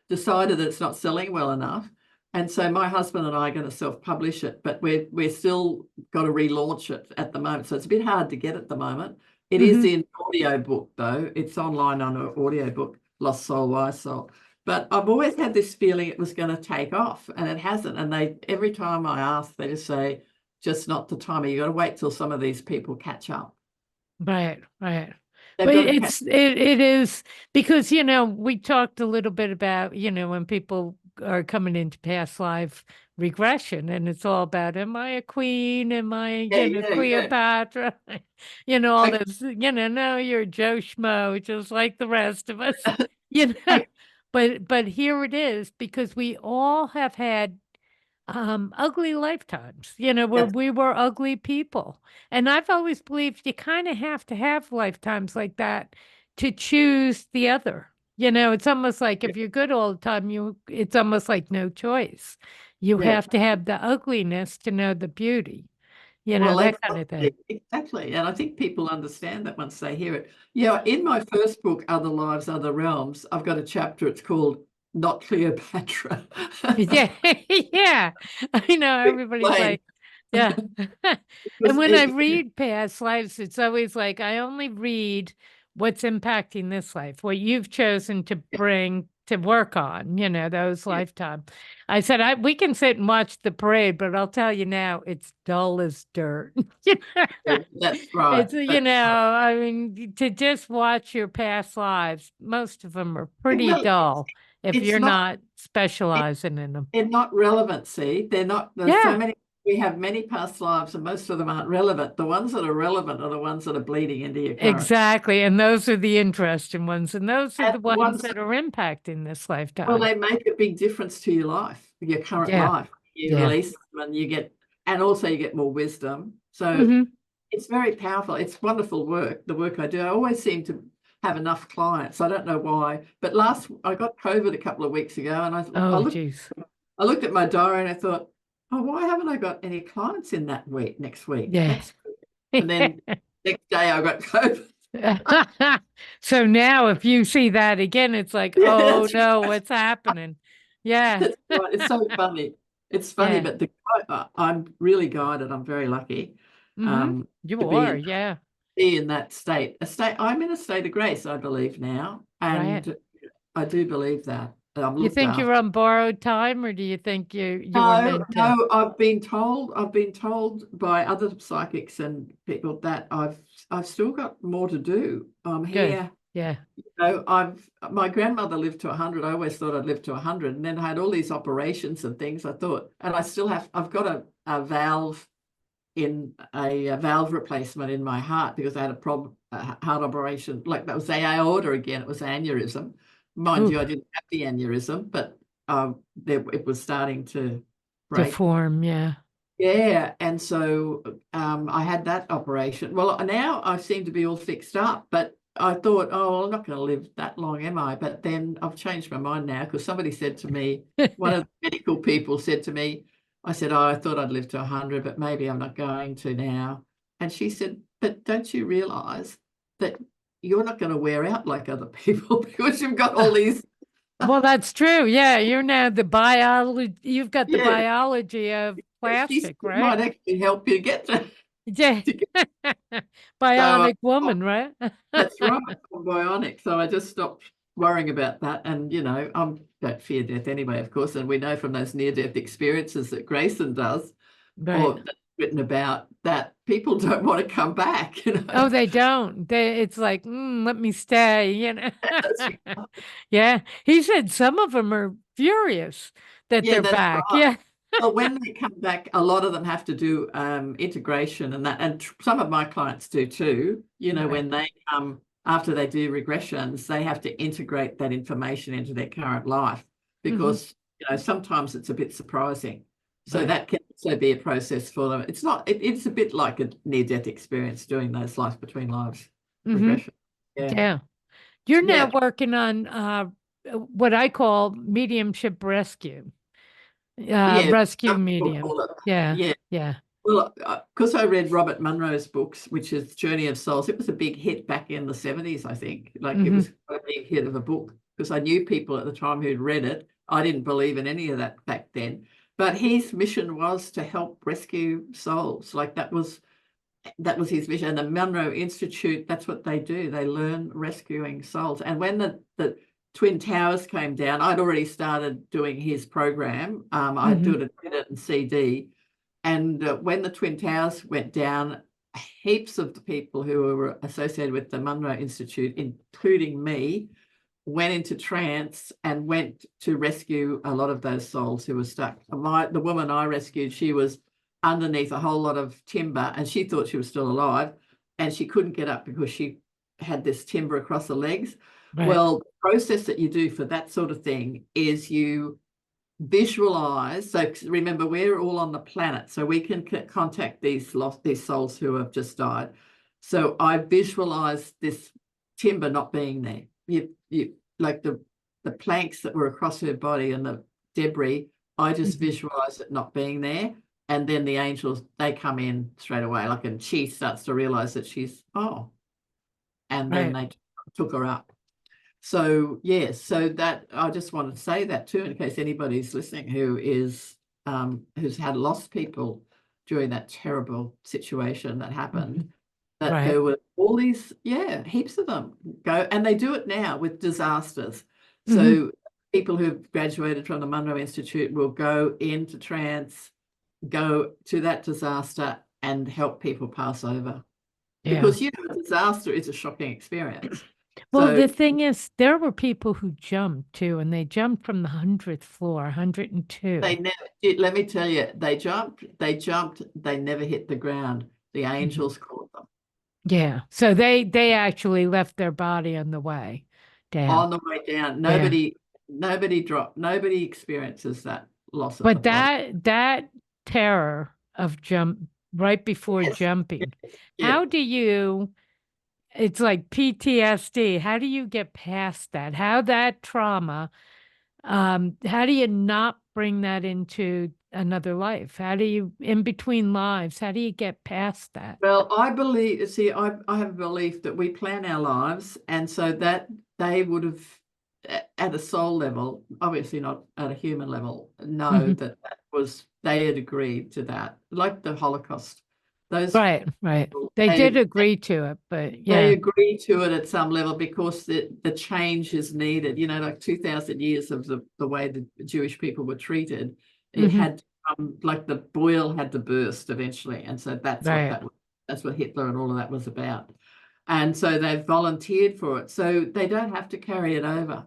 decided that it's not selling well enough. And so my husband and I are going to self-publish it, but we're still got to relaunch it at the moment. So it's a bit hard to get at the moment. It is in audio book, though. It's online on an audio book, Lost Soul, Wise Soul. But I've always had this feeling it was going to take off, and it hasn't. And every time I ask, they just say, just not the time. You got to wait till some of these people catch up. Right. But it is because, we talked a little bit about, when people are coming into past life regression, and it's all about, am I a queen? Am I, Cleopatra? All this, no, you're Joe Schmo, just like the rest of us, But here it is, because we all have had ugly lifetimes, where we were ugly people. And I've always believed you kind of have to have lifetimes like that to choose the other. It's almost like if you're good all the time, it's almost like no choice. You have to have the ugliness to know the beauty. Well, that kind of thing. exactly. And I think people understand that once they hear it. Yeah, in my first book, Other Lives, Other Realms, I've got a chapter, it's called Not Cleopatra. Yeah, yeah. I know everybody's Explain. like, yeah. And Because when I read past lives, it's always like I only read what's impacting this life, what you've chosen to bring to work on, those yeah, lifetime. I said we can sit and watch the parade, but I'll tell you now, it's dull as dirt. that's right. It's, That's right. I mean, to just watch your past lives, most of them are pretty Well, dull if it's you're not not specializing in them. they're not relevant, see. They're not, there's so Yeah, many, we have many past lives and most of them aren't relevant. The ones that are relevant are the ones that are bleeding into your current. exactly. And those are the interesting ones. And those are And the the ones ones that are impacting this well, lifetime. they make a big difference to your life, your current Yeah. life. You Yeah. release them and and also you get more wisdom. So Hmm. it's very powerful. It's wonderful work, the work I do. I always seem to have enough clients. I don't know why. But I got COVID a couple of weeks ago and Oh, geez. I looked at my diary and I thought, oh, why haven't I got any clients in that week, next week? Yeah. That's good. And then next day I got COVID. So now if you see that again, it's like, Yeah, oh that's no, right. what's happening? Yeah. That's right. It's so funny. It's funny, Yeah. but I'm really guided. I'm very lucky Hmm. to You are. Yeah. be in that state. I'm in a state of grace, I believe now, Right. and I do believe that I'm You looked think after. you're on borrowed time, or do you think you were No, meant to? no, I've been told by other psychics and people that I've still got more to do. I'm Good. here. Yeah. My grandmother lived to 100. I always thought I'd live to 100, and then I had all these operations and things. I thought, and I've got a valve a valve replacement in my heart because I had a problem, a heart operation. Like that was the aorta again. It was aneurysm. Mind Ooh, you, I didn't have the aneurysm, but it was starting to to break. form. Yeah. Yeah, and so I had that operation. Well, now I seem to be all fixed up, but I thought, oh, well, I'm not going to live that long, am I? But then I've changed my mind now because somebody said to me, one of the medical people said to me, I said, oh, I thought I'd live to 100, but maybe I'm not going to now. And she said, but don't you realize that you're not going to wear out like other people because you've got all these, Well, that's true. Yeah, you're now the biology. You've got the yeah, biology of she said plastic, it right? might actually help you get to, Yeah. to get. So Bionic woman, right? that's right, I'm bionic. So I just stopped worrying about that. And, don't fear death anyway, of course. And we know from those near-death experiences that Grayson does, Right. or that's written about, that people don't want to come back. Oh, they don't. It's like, let me stay. That's, Yeah. He said some of them are furious that yeah, they're that's back. right. Yeah. Well, when they come back, a lot of them have to do integration and that, and some of my clients do too. Right. When they come after they do regressions, they have to integrate that information into their current life Hmm. because sometimes it's a bit surprising. So Right. that can also be a process for them. It's not. It's a bit like a near-death experience doing those life between lives Hmm. regression. Yeah, Yeah. You're now yeah, working on what I call mediumship rescue. yeah. Rescue Some people medium. call it. Yeah. Yeah. Yeah. Well, because I read Robert Munro's books, which is Journey of Souls, it was a big hit back in the 70s, I think. Like it Hmm. was quite a big hit of a book because I knew people at the time who'd read it. I didn't believe in any of that back then. But his mission was to help rescue souls. Like that was his vision. And the Munro Institute, that's what they do. They learn rescuing souls. And when the Twin Towers came down, I'd already started doing his program. I Hmm. did it in CD. And when the Twin Towers went down, heaps of the people who were associated with the Munro Institute, including me, went into trance and went to rescue a lot of those souls who were stuck. The woman I rescued, she was underneath a whole lot of timber and she thought she was still alive and she couldn't get up because she had this timber across her legs. Right. Well, the process that you do for that sort of thing is you visualize. So remember, we're all on the planet, so we can contact these souls who have just died. So I visualize this timber not being there. You like the planks that were across her body and the debris. I just Mhm. visualize it not being there. and then the angels, they come in straight away, like, and she starts to realize that she's, oh, and then Right. they took her up. So yes, so that I just wanted to say that too, in case anybody's listening who is who's had lost people during that terrible situation that happened, that Right. there were all these, heaps of them go, and they do it now with disasters. So people who've graduated from the Munro Institute will go into trance, go to that disaster and help people pass over. Yeah. Because, a disaster is a shocking experience. Well, So the thing is, there were people who jumped too, and they jumped from the 100th floor, 102. they never did. Let me tell you, they jumped, they never hit the ground. The Mhm. angels caught them Yeah. So they actually left their body on the way down. on the way down. Yeah. Nobody experiences that loss of the But body. that terror of jump right before Yes, jumping, yeah. how do you, it's like PTSD. How do you get past that? How that trauma, how do you not bring that into another life? How do you, in between lives, how do you get past that? Well, I believe, see, I have a belief that we plan our lives, and so that they would have, at a soul level, obviously not at a human level, know Mhm. that they had agreed to that, like the Holocaust. Those Right, right. people, They did agree to it, but they yeah. agree to it at some level because the change is needed. Like 2,000 years of the way the Jewish people were treated, it Hmm. had like the boil had to burst eventually, and so Right. that's what Hitler and all of that was about. And so they've volunteered for it, so they don't have to carry it over.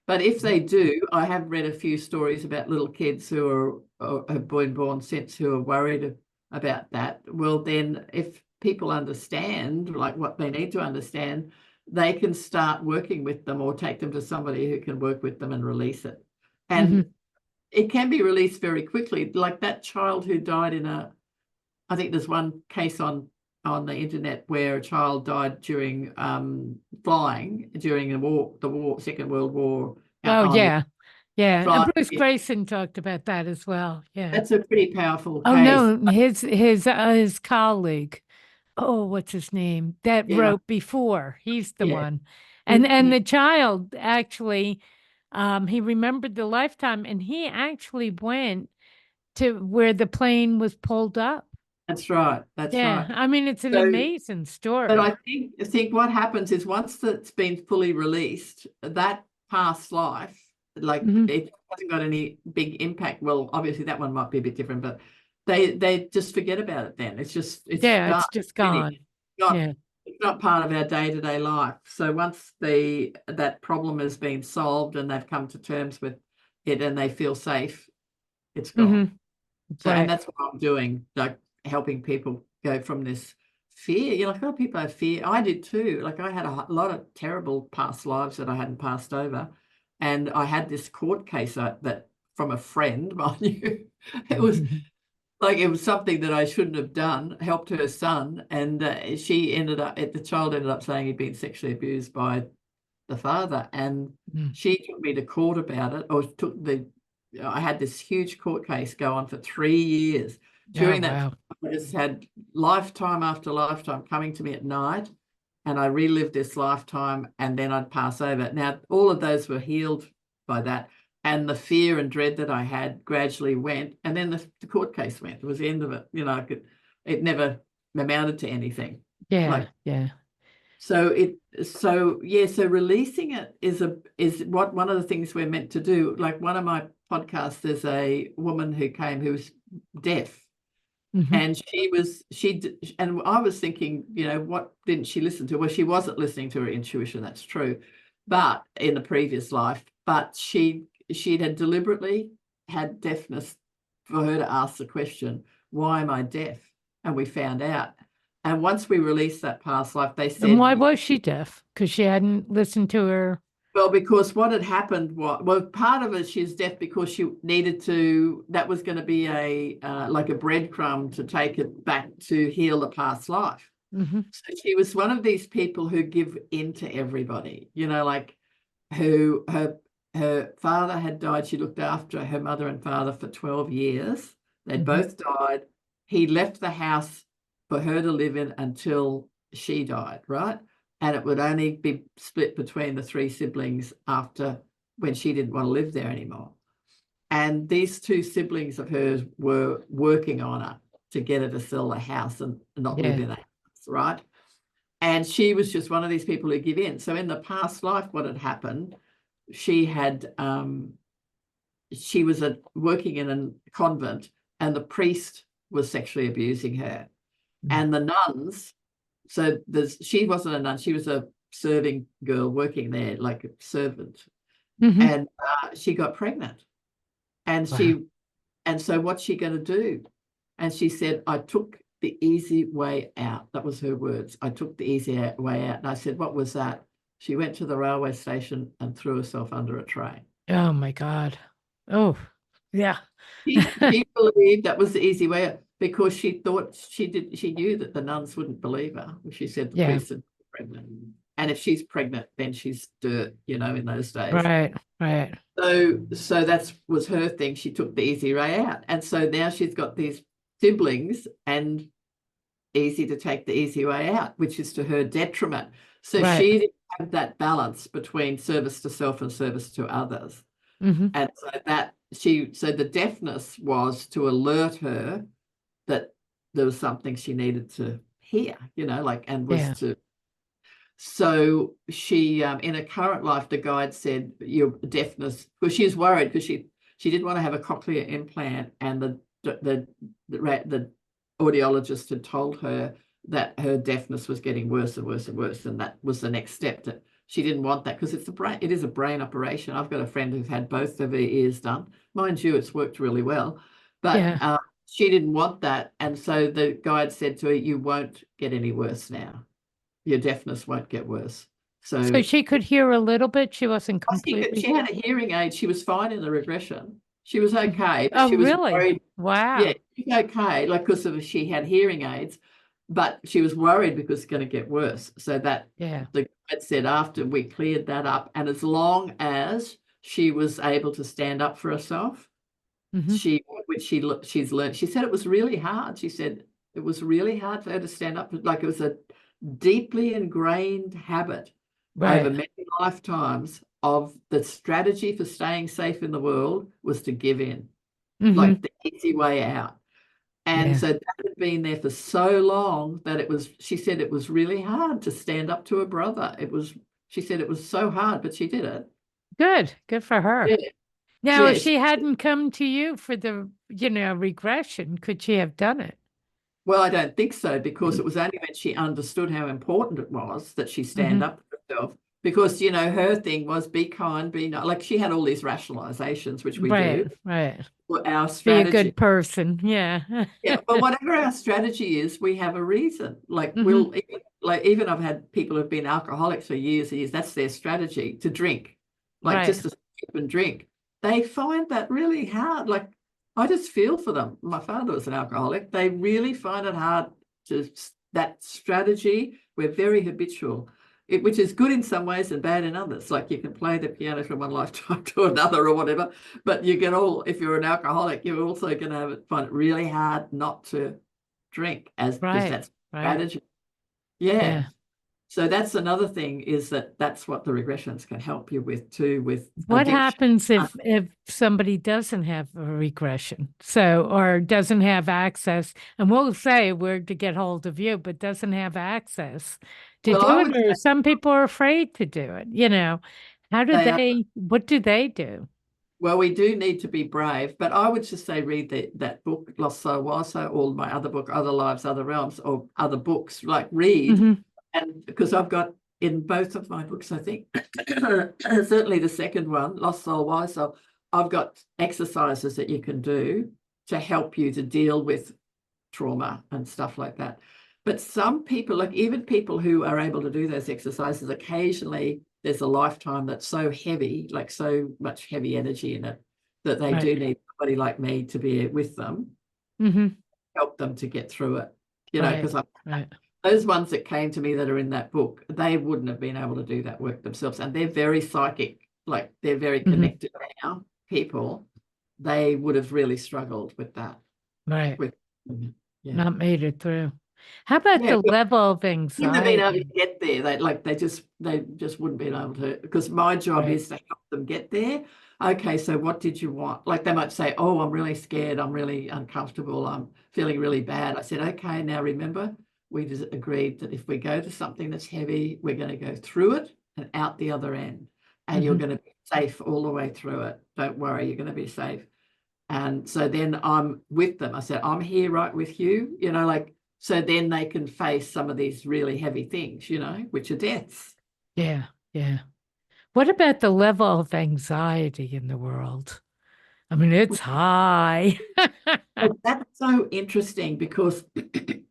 But if they do, I have read a few stories about little kids who have been born since who are worried about that. Well, then if people understand like what they need to understand, they can start working with them or take them to somebody who can work with them and release it. And Hmm. it can be released very quickly. Like that child who died I think there's one case on the internet where a child died during flying during the Second World War Oh, on the yeah. Yeah. And flight. Bruce Grayson talked about that as well. Yeah. That's a pretty powerful Oh case. no, his colleague. Oh, what's his name? That Yeah, wrote before. He's the yeah. one. And Mhm. the child actually he remembered the lifetime and he actually went to where the plane was pulled up. That's right. That's Yeah. right. I mean, it's an So amazing but story. I think what happens is once that's been fully released, that past life, like Hmm. it hasn't got any big impact. Well, obviously that one might be a bit different, but they just forget about it then. It's Yeah, done, it's just finished. gone. Not Yeah. it's not part of our day-to-day life. So once that problem has been solved and they've come to terms with it and they feel safe, it's Hmm. gone. So, and Right. that's what I'm doing, like helping people go from this fear. Like, a lot of people have fear. I did too. Like, I had a lot of terrible past lives that I hadn't passed over. And I had this court case that from a friend, mind you. It was like, it was something that I shouldn't have done, helped her son. And the child ended up saying he'd been sexually abused by the father, and Mm. she took me to court about it, or I had this huge court case go on for 3 years. Oh, During that wow. time, I just had lifetime after lifetime coming to me at night, and I relived this lifetime, and then I'd pass over. Now, all of those were healed by that, and the fear and dread that I had gradually went, and then the court case went. It was the end of it. It never amounted to anything. Yeah. Like, Yeah. so releasing it is what one of the things we're meant to do. Like, one of my podcasts, there's a woman who came who was deaf, Hmm. and and I was thinking, what didn't she listen to? Well, she wasn't listening to her intuition, that's true, but in the previous life, but she had deliberately had deafness for her to ask the question, why am I deaf? And we found out. And once we released that past life, they And said, why was she deaf? Because she hadn't listened to her. well, because what had happened was, well, part of it, she's deaf because she needed to, that was going to be like a breadcrumb to take it back to heal the past life. Hmm. So she was one of these people who give in to everybody, like her father had died. She looked after her mother and father for 12 years. They'd both died. He left the house for her to live in until she died, right? And it would only be split between the three siblings after, when she didn't want to live there anymore. And these two siblings of hers were working on her to get her to sell the house and not live in the house, right? And she was just one of these people who give in. So in the past life, what had happened, she was working in a convent, and the priest was sexually abusing her. And the nuns, so she wasn't a nun, she was a serving girl working there, like a servant. And she got pregnant. And so what's she going to do? And she said, I took the easy way out. That was her words. I took the easy way out. And I said, what was that? She went to the railway station and threw herself under a train. Oh my God. Oh, yeah. She believed that was the easy way out because she thought she knew that the nuns wouldn't believe her. She said the priest is pregnant. And if she's pregnant, then she's dirt, in those days. Right. So that was her thing. She took the easy way out. And so now she's got these siblings, and easy to take the easy way out, which is to her detriment. So she didn't have that balance between service to self and service to others. And so the deafness was to alert her that there was something she needed to hear, so she, in a current life, the guide said, your deafness, because she was worried because she didn't want to have a cochlear implant, and the audiologist had told her that her deafness was getting worse and worse and worse, and that was the next step. That she didn't want that because it is a brain operation. I've got a friend who's had both of her ears done. Mind you, it's worked really well, but she didn't want that, and so the guide said to her, you won't get any worse now. Your deafness won't get worse. So she could hear a little bit. She wasn't completely. She had a hearing aid. She was fine in the regression. She was okay. Oh, she was really? Worried. Wow. Yeah, she was okay, because she had hearing aids, but she was worried because it's going to get worse. So the guide said after we cleared that up, and as long as she was able to stand up for herself, she's learned. She said it was really hard. She said it was really hard for her to stand up. Like, it was a deeply ingrained habit over many lifetimes of the strategy for staying safe in the world was to give in, like the easy way out. And so that had been there for so long that she said it was really hard to stand up to her brother. She said it was so hard, but she did it. Good for her. Yeah. Now, if she hadn't come to you for the, regression, could she have done it? Well, I don't think so, because it was only when she understood how important it was that she stand up for herself. Because, her thing was be kind, be nice. Like, she had all these rationalizations, which we do. Right. Our strategy. Be a good person. Yeah. But whatever our strategy is, we have a reason. Like, even I've had people who've been alcoholics for years and years. That's their strategy, to drink, just to sleep and drink. They find that really hard. Like, I just feel for them. My father was an alcoholic. They really find it hard that strategy. We're very habitual, which is good in some ways and bad in others. Like, you can play the piano from one lifetime to another or whatever, but if you're an alcoholic, you're also going to find it really hard not to drink, because that's strategy. Yeah. So that's another thing, is that's what the regressions can help you with too. With what addiction. happens if somebody doesn't have a regression, or doesn't have access, and we'll say where to get hold of you, but doesn't have access to do it, or some people are afraid to do it. What do they do? Well, we do need to be brave, but I would just say read that book, Lost So Wise, or my other book, Other Lives, Other Realms, or other books. Like, read. And because I've got in both of my books, I think, certainly the second one, Lost Soul, Wise Soul, I've got exercises that you can do to help you to deal with trauma and stuff like that. But some people, like even people who are able to do those exercises, occasionally there's a lifetime that's so heavy, like so much heavy energy in it, that they do need somebody like me to be with them, help them to get through it, because those ones that came to me that are in that book, they wouldn't have been able to do that work themselves. And they're very psychic, like they're very connected now, people. They would have really struggled with that. Right. with, yeah. Not made it through. How about Yeah, the level of wouldn't have been able to anxiety? get there. They just wouldn't been able to, because my job Right. is to help them get there. Okay, so what did you want? Like they might say, oh, I'm really scared, I'm really uncomfortable, I'm feeling really bad. I said, okay, now remember, we just agreed that if we go to something that's heavy, we're going to go through it and out the other end. And you're Hmm. going to be safe all the way through it. Don't worry, you're going to be safe. And so then I'm with them. I said, I'm here right with you, like, so then they can face some of these really heavy things, which are deaths. Yeah. Yeah. What about the level of anxiety in the world? I mean, it's high. But that's so interesting because,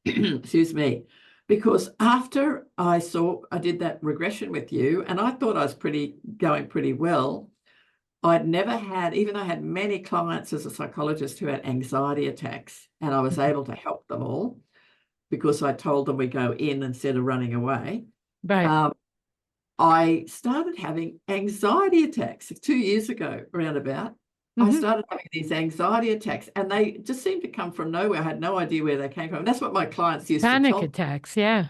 excuse me, because after I did that regression with you, and I thought I was going pretty well. I'd never had, even though I had many clients as a psychologist who had anxiety attacks, and I was able to help them all because I told them we go in instead of running away. Right. Um, I started having anxiety attacks 2 years ago, around about. I Hmm. started having these anxiety attacks, and they just seemed to come from nowhere. I had no idea where they came from. That's what my clients used to Panic tell me, attacks. Yeah.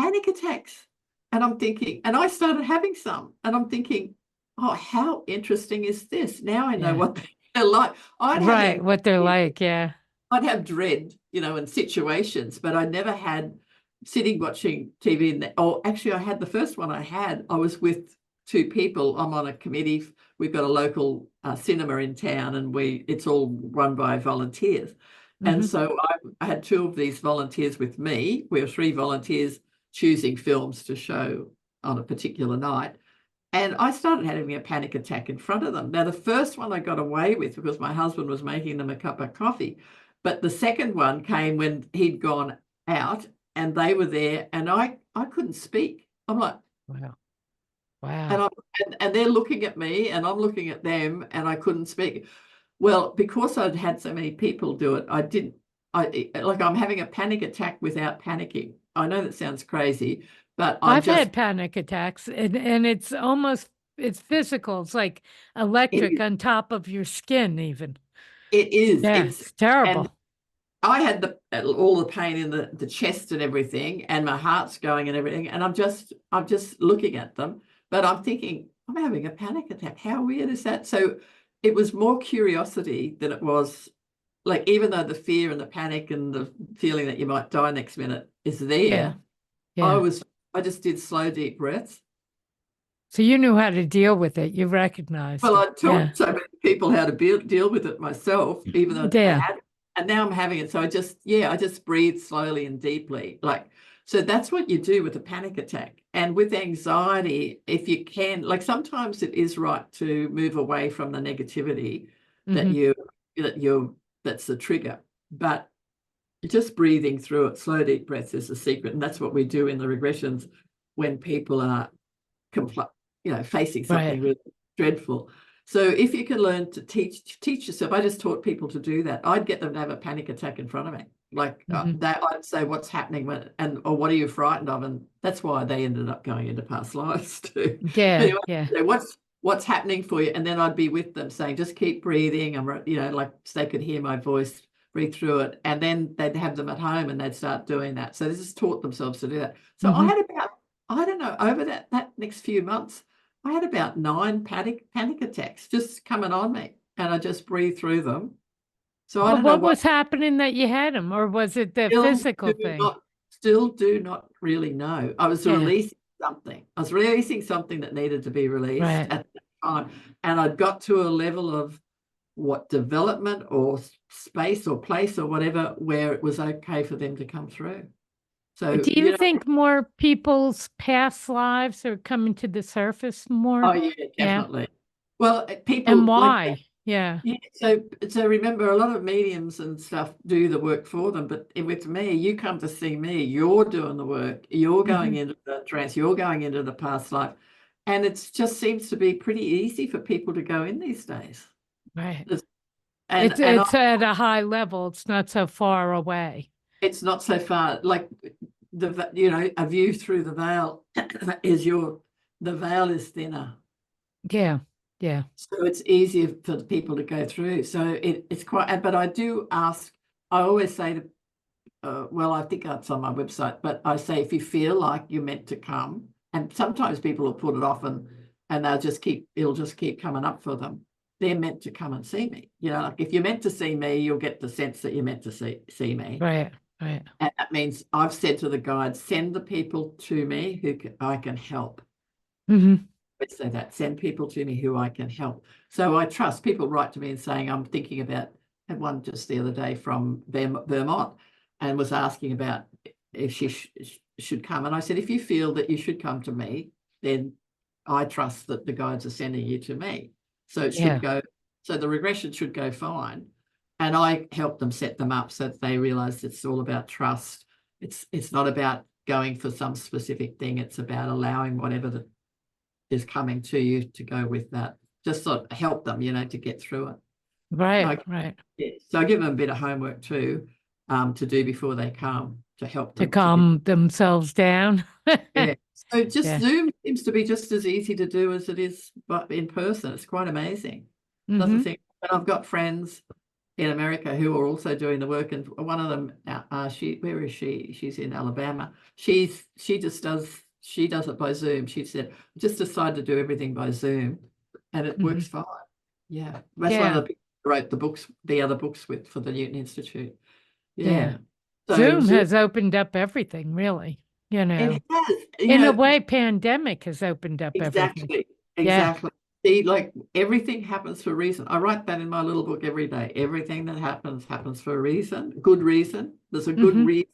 panic attacks. And I'm thinking, and I started having some, and I'm thinking, oh, how interesting is this? Now I know Yeah. what they're like. I'd have Right. What they're anxiety, like. Yeah. I'd have dread, in situations, but I never had sitting watching TV. Or actually, I had the first one I was with two people. I'm on a committee. We've got a local cinema in town, and it's all run by volunteers. And Hmm. so I had two of these volunteers with me. We were three volunteers choosing films to show on a particular night. And I started having a panic attack in front of them. Now, the first one I got away with because my husband was making them a cup of coffee. But the second one came when he'd gone out and they were there and I couldn't speak. I'm like, Wow. and, Wow. I, and they're looking at me and I'm looking at them and I couldn't speak. Well, because I'd had so many people do it, I'm having a panic attack without panicking. I know that sounds crazy, but I'm I've just, had panic attacks and it's physical. It's like it, electric on top of your skin, even. it is, Yeah, it's, it's and terrible. I had all the pain in the chest and everything, and my heart's going and everything, and I'm just looking at them, but I'm thinking I'm having a panic attack. How weird is that? So it was more curiosity than it was like, even though the fear and the panic and the feeling that you might die next minute is Yeah. there, I Yeah. was I just did slow deep breaths. So you knew how to deal with it. You Well, recognized it. I Yeah. taught so many people how to deal with it myself, even though I Yeah. had it. And now I'm having it. So I just breathe slowly and deeply. So that's what you do with a panic attack. And with anxiety, if you can, like sometimes it is right to move away from the negativity that Hmm. you, that you're, that's the trigger. But just breathing through it, slow, deep breaths is the secret. And that's what we do in the regressions when people are compl- facing Right. something really dreadful. So if you can learn to teach yourself, I just taught people to do that. I'd get them to have a panic attack in front of me, like Hmm. that. I'd say, "What's happening?" Or "What are you frightened of?" And that's why they ended up going into past lives too. Yeah. Anyway, Yeah. so what's happening for you? And then I'd be with them saying, "Just keep breathing." Like so they could hear my voice, breathe through it, and then they'd have them at home and they'd start doing that. So they just taught themselves to do that. So I Hmm. had about, I don't know, over that next few months, I had about 9 panic attacks just coming on me, and I just breathed through them. So I But don't know what what. was happening that you had them, or was it the Still physical do thing? not, still do not really know. I was Yeah. releasing something. I was releasing something that needed to be released Right. at that time, and I'd got to a level of what development or space or place or whatever where it was okay for them to come through. So Do you think more people's past lives are coming to the surface oh more? yeah, Yeah. definitely. Well, And people like that. why? Yeah. Yeah, so remember, a lot of mediums and stuff do the work for them, but with me, you come to see me, you're doing the work, you're going Hmm. into the trance, you're going into the past life, and it just seems to be pretty easy for people to go in these days. Right. It's- And It's at a high level. It's not so far away. it's not so far like a view through the veil is the veil is thinner. Yeah. Yeah. So it's easier for the people to go through. So it's quite, but I do ask, I always say to, well, I think that's on my website, but I say if you feel like you're meant to come, and sometimes people will put it off and it'll just keep coming up for them. They're meant to come and see me. You know, like if you're meant to see me, you'll get the sense that you're meant to see me. Right, right. And that means I've said to the guides, send the people to me who I can help. Mm-hmm. Let's say that, send people to me who I can help. So I trust people write to me and saying, I'm thinking about, had one just the other day from Vermont and was asking about if she should come. And I said, if you feel that you should come to me, then I trust that the guides are sending you to me. So it should go, so the regression should go fine. And I help them set them up so that they realize it's all about trust. It's not about going for some specific thing. It's about allowing whatever is coming to you to go with that. Just sort of help them, you know, to get through it. Right, right. Yeah. So I give them a bit of homework too, to do before they come to help them To calm themselves down. yeah. So just Yeah. Zoom seems to be just as easy to do as it is, but in person, it's quite amazing. That's the Mm-hmm. thing. And I've got friends in America who are also doing the work, and one of them, where is she? She's in Alabama. She does it by Zoom. She said, just decided to do everything by Zoom, and it works fine. Yeah, that's one of the people who wrote the other books for the Newton Institute. Yeah. So Zoom has opened up everything, really. You know, it has, in a way, pandemic has opened up everything. Exactly. See, like everything happens for a reason. I write that in my little book every day. Everything that happens for a reason, good reason. There's a good reason.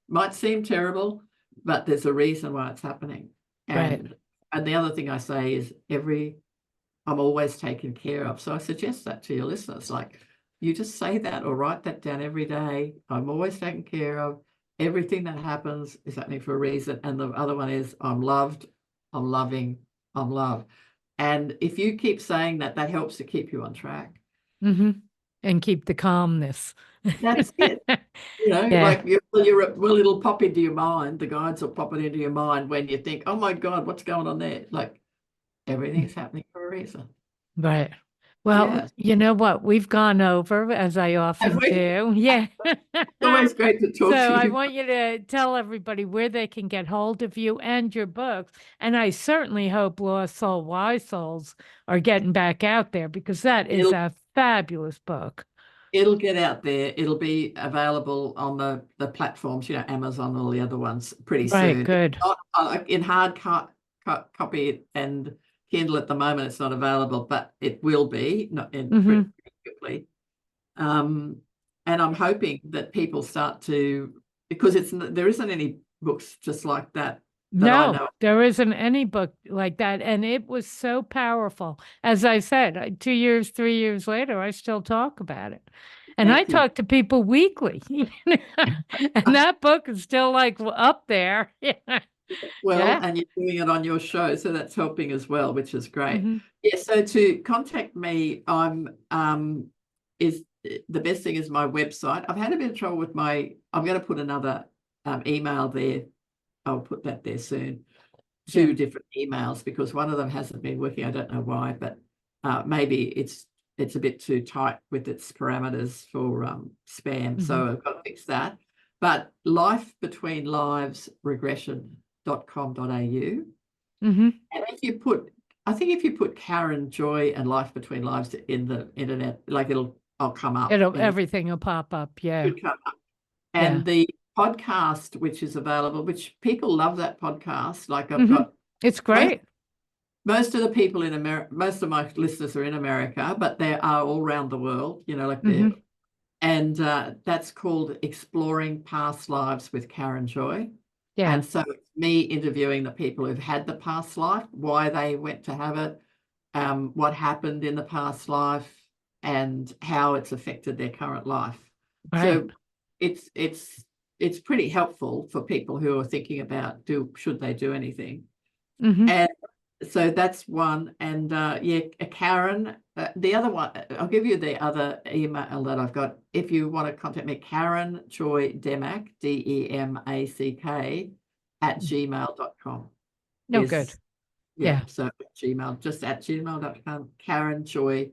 Might seem terrible, but there's a reason why it's happening. And the other thing I say is I'm always taken care of. So I suggest that to your listeners. Like you just say that or write that down every day. I'm always taken care of. Everything that happens is happening for a reason. And the other one is I'm loved, I'm loving, I'm loved. And if you keep saying that, that helps to keep you on track. And keep the calmness. That's it. You know, like it'll pop into your mind. The guides will pop it into your mind when you think, oh my God, what's going on there? Like everything's happening for a reason. Right. Well, you know what? We've gone over, as I often do. Yeah. It's always great to talk to you. So I want you to tell everybody where they can get hold of you and your books. And I certainly hope Lost Soul, Wise Souls are getting back out there because that is a fabulous book. It'll get out there. It'll be available on the platforms, you know, Amazon, all the other ones pretty soon. Right, good. Not, in hard copy and Kindle at the moment, it's not available, but it will be pretty quickly. And I'm hoping that people start to, because there isn't any books just like that. No, there isn't any book like that. And it was so powerful. As I said, 2 years, 3 years later, I still talk about it. And I talk to people weekly. And that book is still like up there. Well, and you're doing it on your show, so that's helping as well, which is great. Yeah, so to contact me, is the best thing is my website. I've had a bit of trouble with I'm going to put another email there. I'll put that there soon. 2 different emails because one of them hasn't been working. I don't know why, but maybe it's a bit too tight with its parameters for spam. So I've got to fix that. But Life Between Lives regression.com.au. And if you put, I think if you put Karen Joy and Life Between Lives in the internet, like I'll come up. Everything will pop up. Yeah. It'll come up. And the podcast, which is available, which people love that podcast. Like I've got. It's great. Most of the people in America, most of my listeners are in America, but they are all around the world, you know, like and that's called Exploring Past Lives with Karen Joy. Yeah. And so it's me interviewing the people who've had the past life, why they went to have it, what happened in the past life, and how it's affected their current life. Right. So it's pretty helpful for people who are thinking about should they do anything. And so that's one. And Karen, the other one, I'll give you the other email that I've got. If you want to contact me, Karen Joy Demack, DEMACK @gmail.com. No, good. Yeah. So Gmail, just @gmail.com, Karen Joy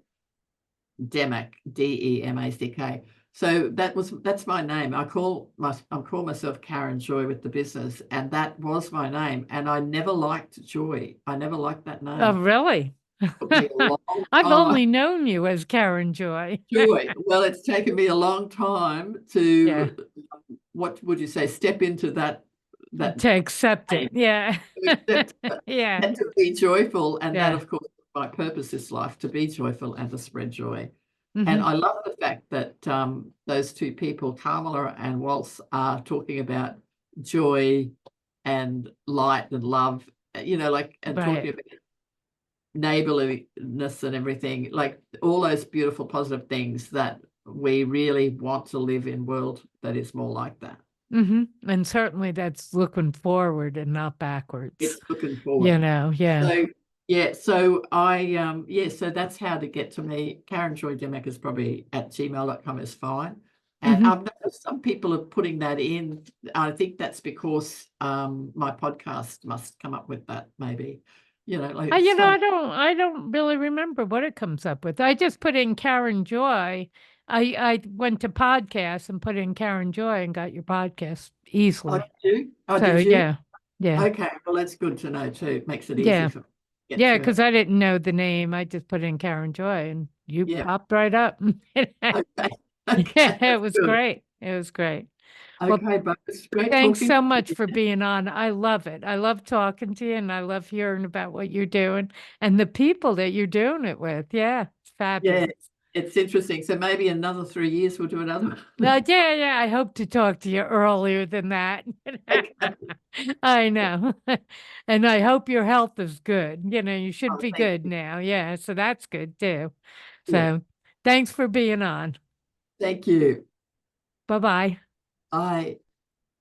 Demack, DEMACK. So that's my name. I call myself Karen Joy with the business, and that was my name. And I never liked Joy. I never liked that Oh, name. really? It took me a long I've time. only known you as Karen Joy. Joy. Well, it's taken me a long time Yeah, to, what would you say, step into that to accept name, it. Yeah. to accept Yeah, and to be joyful. And that, yeah. of course, is my purpose this life, to be joyful and to spread joy. And Hmm. I love the fact that those two people, Carmela and Waltz, are talking about joy and light and love, like, and Right. talking about neighborliness and everything, like all those beautiful, positive things that we really want to live in a world that is more like that. And certainly that's looking forward and not backwards. It's looking forward. Yeah. So yeah, so so that's how to get to me. Karen Joy Demack is probably at gmail.com is fine. And Hmm. I've noticed some people are putting that in. I think that's because my podcast must come up with that, maybe. Like some. I don't really remember what it comes up with. I just put in Karen Joy. I went to podcasts and put in Karen Joy and got your podcast Oh, easily. did you? Oh, So did you? yeah. Yeah. Okay, well, that's good to know too. It makes it easy Yeah. for me to get Yeah, to because it. I didn't know the name. I just put in Karen Joy and you Yeah. popped right up. Okay. Yeah, Okay, it that's was good. great. It was great. Well, Okay, but it's great thanks talking so to much you. for being on. I love it. I love talking to you and I love hearing about what you're doing and the people that you're doing it with. Yeah, it's Yeah, fabulous. it's interesting. So maybe another 3 years we'll do another one. Yeah, yeah. I hope to talk to you earlier than that. Okay. I know. And I hope your health is good. You should Oh, be thank good you. now. Yeah, so that's good too. Yeah. So thanks for being on. Thank you. Bye bye. I